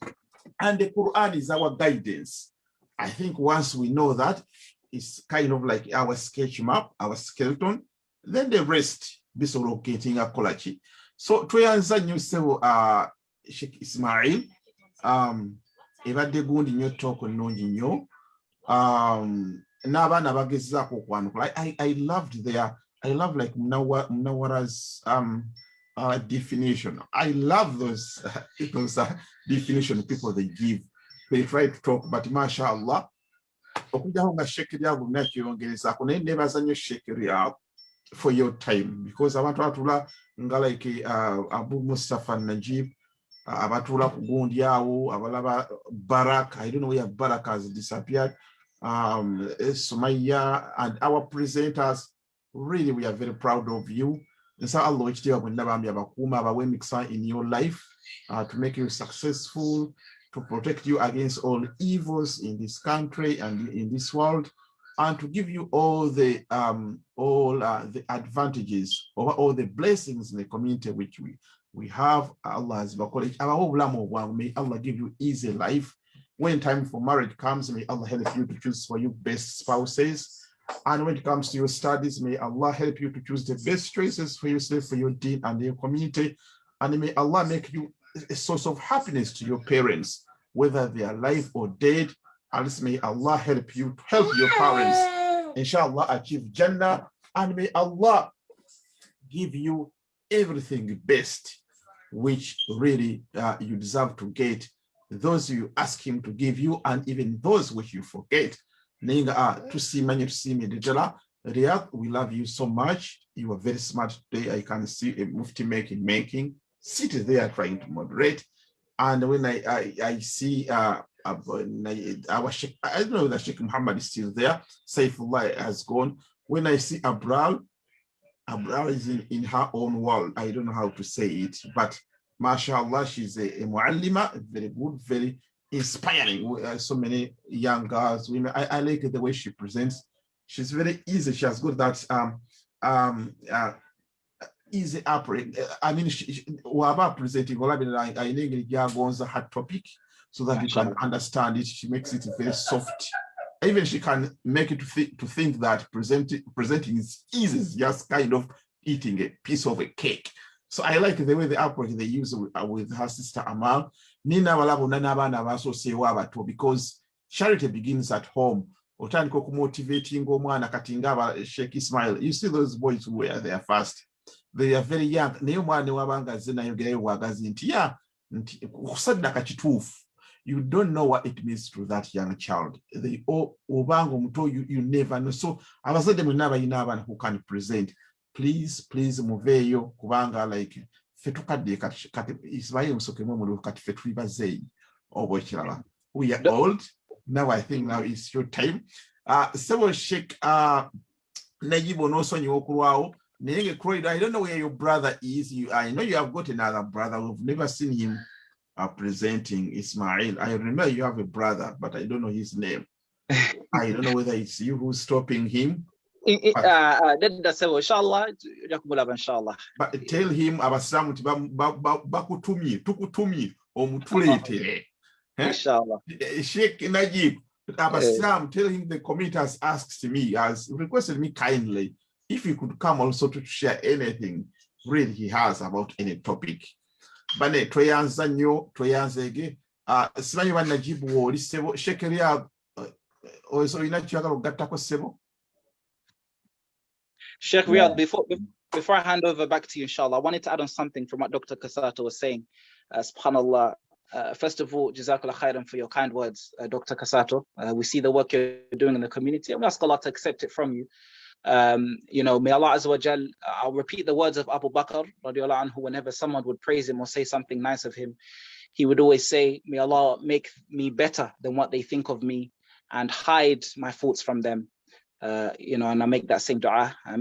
and the Quran is our guidance. I think once we know that, it's kind of like our sketch map, our skeleton, then the rest bisobola okugetinga kolachi. So tweyanza nnyo ssebo Sheikh Ismael, ebadde gundi nnyo tooko nnungi nnyo, n'abaana bagezaako okwanukula. I love like Munawwara's definition. I love those definition people they give. They try to talk, but mashallah, okujjaho nga Sheikh Riyadh nakyeyongerezaako, naye neebaza nnyo Sheikh Riyadh for your time, because abantu abatula nga like Abu Mustafa Najib, abatula ku gundi awo, abalaba Barak, I don't know where Barak has disappeared, Sumaya, and our presenters. Really, we are very proud of you. And so Allah in your life to make you successful, to protect you against all evils in this country and in this world, and to give you all the advantages or all the blessings in the community which we have. Allah has may Allah give you easy life. When time for marriage comes, may Allah help you to choose for you best spouses. And when it comes to your studies, may Allah help you to choose the best choices for yourself, for your deen and your community. And may Allah make you a source of happiness to your parents, whether they are alive or dead. And may Allah help you to help your parents, inshallah, achieve Jannah. And may Allah give you everything best, which really you deserve to get. Those you ask him to give you, and even those which you forget. Ninga tusimanye Dejala. Riyadh, we love you so much. You are very smart today. I can see a mufti making. Sit there trying to moderate. And when I see our Sheikh, I don't know that Sheikh Muhammad is still there. Saifullah has gone. When I see Abrar is in her own world. I don't know how to say it, but mashallah, she's a muallima, very good, very inspiring. So many young girls, women. I like the way she presents. She's very easy. She has got that easy upbringing. I mean, whoever presenting, I think her topic so that you can understand it. She makes it very soft. Even she can make it to think that presenting is easy, it's just kind of eating a piece of a cake. So I like the way the approach they use with her sister Amal. Because charity begins at home. Motivating Sheikh Ismael. You see those boys who were there first. They are very young. You don't know what it means to that young child. They you never know. So I was saying who can present. Please muveyo kubanga like we are old. Now I think now is your time. So Sheikh Najibo no son you I don't know where your brother is. I know you have got another brother. We've never seen him presenting Ismael. I remember you have a brother, but I don't know his name. I don't know whether it's you who's stopping him. Inshallah. But tell him abasamu tukutumi omutulete. Inshallah. Sheikh Najib, Abasam, tell him the committee has asked me, has requested me kindly, if he could come also to share anything really he has about any topic. Bane toyanza nyo toyanzege simanyi banajibu oli sebo shekeria also inachiyagala okugattako sebo. Sheikh Riyadh, before I hand over back to you, inshallah, I wanted to add on something from what Dr. Kasato was saying. Subhanallah. First of all, Jazakallah khairan for your kind words, Dr. Kasato. We see the work you're doing in the community, and we ask Allah to accept it from you. May Allah Azza wa Jal, I'll repeat the words of Abu Bakr radiallahu anhu. Whenever someone would praise him or say something nice of him, he would always say, may Allah make me better than what they think of me and hide my faults from them. And I make that same dua. I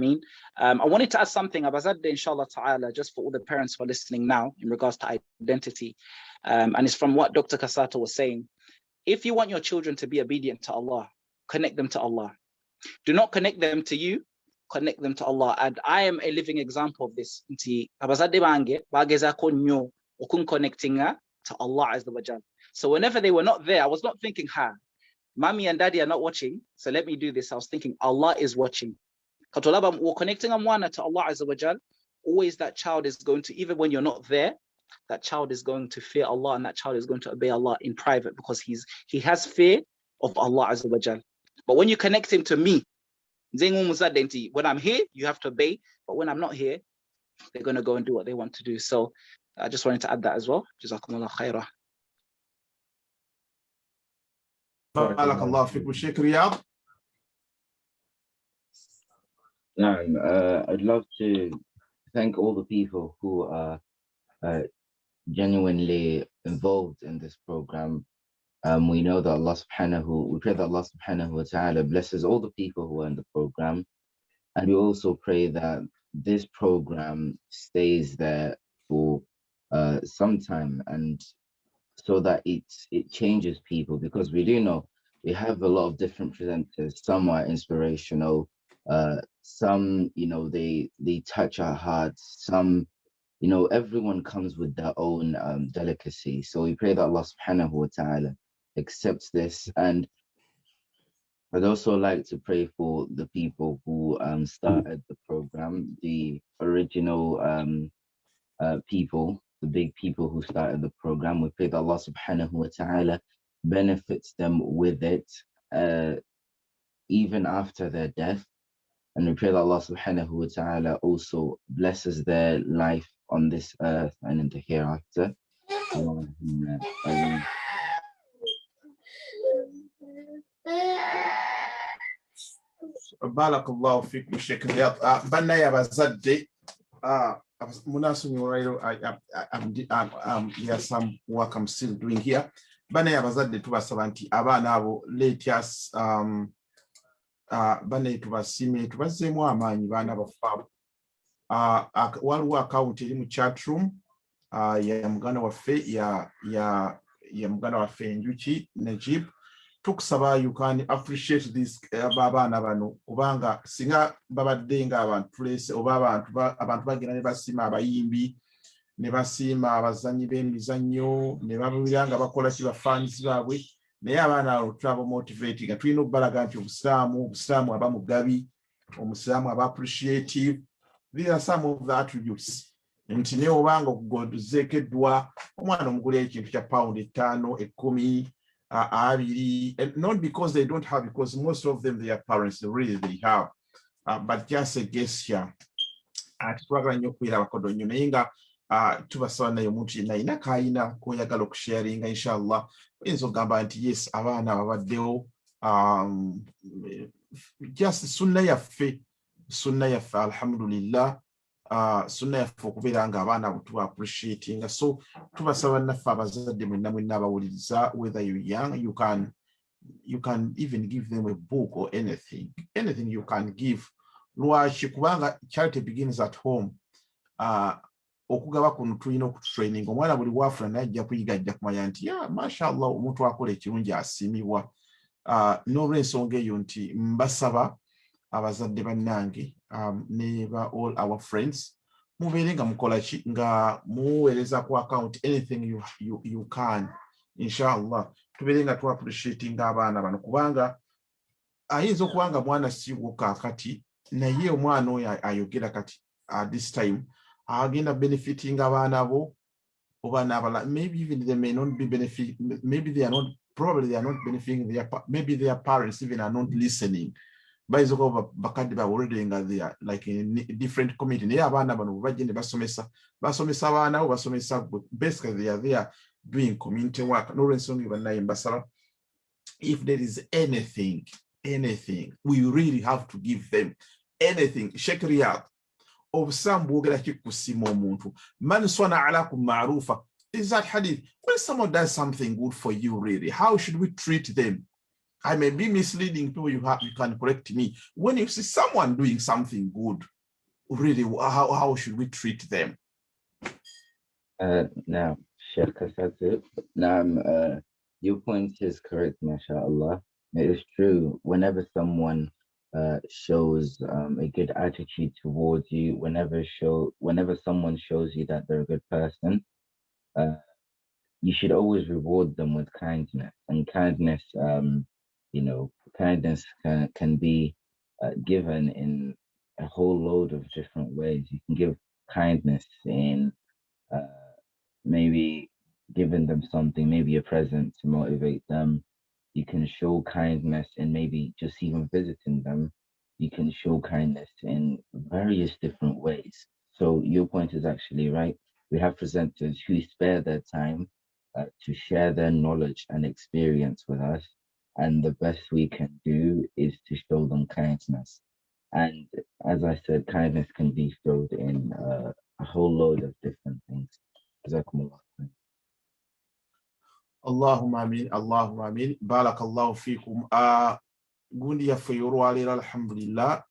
wanted to add something, Abazadde, inshallah ta'ala, just for all the parents who are listening now in regards to identity. And it's from what Dr. Kasato was saying. If you want your children to be obedient to Allah, connect them to Allah. Do not connect them to you, connect them to Allah. And I am a living example of this. Connecting to Allah Azza wa Jal. So whenever they were not there, I was not thinking, mommy and daddy are not watching, so let me do this. I was thinking, Allah is watching. Connecting to Allah Azza wa Jal, always that child is going to, even when you're not there, that child is going to fear Allah, and that child is going to obey Allah in private because he has fear of Allah Azza wa Jal. But when you connect him to me, when I'm here, you have to obey. But when I'm not here, they're going to go and do what they want to do. So I just wanted to add that as well. Jazakumullah khairah. Barakallah fikum, Sheikh Riyadh. I'd love to thank all the people who are genuinely involved in this program. We know that we pray that Allah subhanahu wa ta'ala blesses all the people who are in the program. And we also pray that this program stays there for some time, and so that it changes people, because we do know we have a lot of different presenters. Some are inspirational, some, they touch our hearts, some, everyone comes with their own delicacy. So we pray that Allah subhanahu wa ta'ala accepts this. And I'd also like to pray for the people who started the program, the original people, the big people who started the program. We pray that Allah subhanahu wa ta'ala benefits them with it even after their death. And we pray that Allah subhanahu wa ta'ala also blesses their life on this earth and in the hereafter. Barakallahu fikum Sheikh Riyad. Bana ya bazadde munasumi right. There's some work I'm still doing here. Bana ya bazadde tubasaba nti abaana abo let us bana tubasime tubazeemu amaanyi baana baffe. Waliwo account eri mu chat room ya muganda waffe ya muganda waffe Enjuki Najib. Tukusaba you can appreciate this abaana bano kubanga singa babadde nga abantu place oba abantu bagenda ne basima abayimbi ne basima abazanyi b'emizannyo ne babulira nga bakola fans baabwe naye abaana abo travel motivating nga tulina okubalaga nti obusiraamu aba mugabi, omusiraamu aba appreciative. These are some of the attributes. Nti ne obanga okugozeeko eddwa omwana omugula ekintu kya pound 5, 10, 20, and not because they don't have, because most of them, their parents really they have, but just a gesture. Twagala nnyo okubeera abakodo nnyo naye nga tubasaba naye omuntu yenna ayina kayina koyagala okusharinga inshallah oyinza okugamba nti yes abaana babaddewo just sunna yaffe alhamdulillah. Sunna yaffe okubeera nga abaana abo tuba appreciating. So tubasaba naffe abazadde mwenna abawuliriza, whether you're young, you can even give them a book or anything you can give. Lwaki kubanga charity begins at home. Okugaba kuno tulina okutraining omwana buli wafuna najja kuyiga ajja kumanya nti mashallah omuntu akola ekirungi asiimibwa. N'olw'ensonga eyo nti mbasaba abazadde bannange ne ba all our friends mubeere nga mukola ki nga muweereza ku account anything you can inshallah tubeere nga tu appreciating abaana bano kubanga ayinza okubanga mwana siwo kakati naye omwana oyo ayogera kati this time agenda benefiting abaana bo oba n'abala. Maybe even they may not be benefiting, maybe they are not benefiting maybe their parents even are not listening. Baizoko bakadde already nga they are like in different community naye abaana bano bagende basomesa abaana bo basomesa basically they are there doing community work. N'olw'ensonga bannaye mbasaba if there is anything we really have to give them anything. Sheikh Riyad obusaamu bwogera ki kusima omuntu man sana alakum ma'rufa is that hadith. When someone does something good for you, really, how should we treat them? I may be misleading people, you can correct me. When you see someone doing something good, really, how should we treat them? Now, Sheikh Asatu, now your point is correct, mashallah. It is true. Whenever someone shows a good attitude towards you, whenever someone shows you that they're a good person, you should always reward them with kindness. And kindness, kindness can be given in a whole load of different ways. You can give kindness in maybe giving them something, maybe a present to motivate them. You can show kindness in maybe just even visiting them. You can show kindness in various different ways. So your point is actually right. We have presenters who spare their time to share their knowledge and experience with us. And the best we can do is to show them kindness. And as I said, kindness can be showed in a whole load of different things. Allahumma amin, Allahumma amin. Barakallahu fikum. Gundi ya fayoro alira alhamdulillah.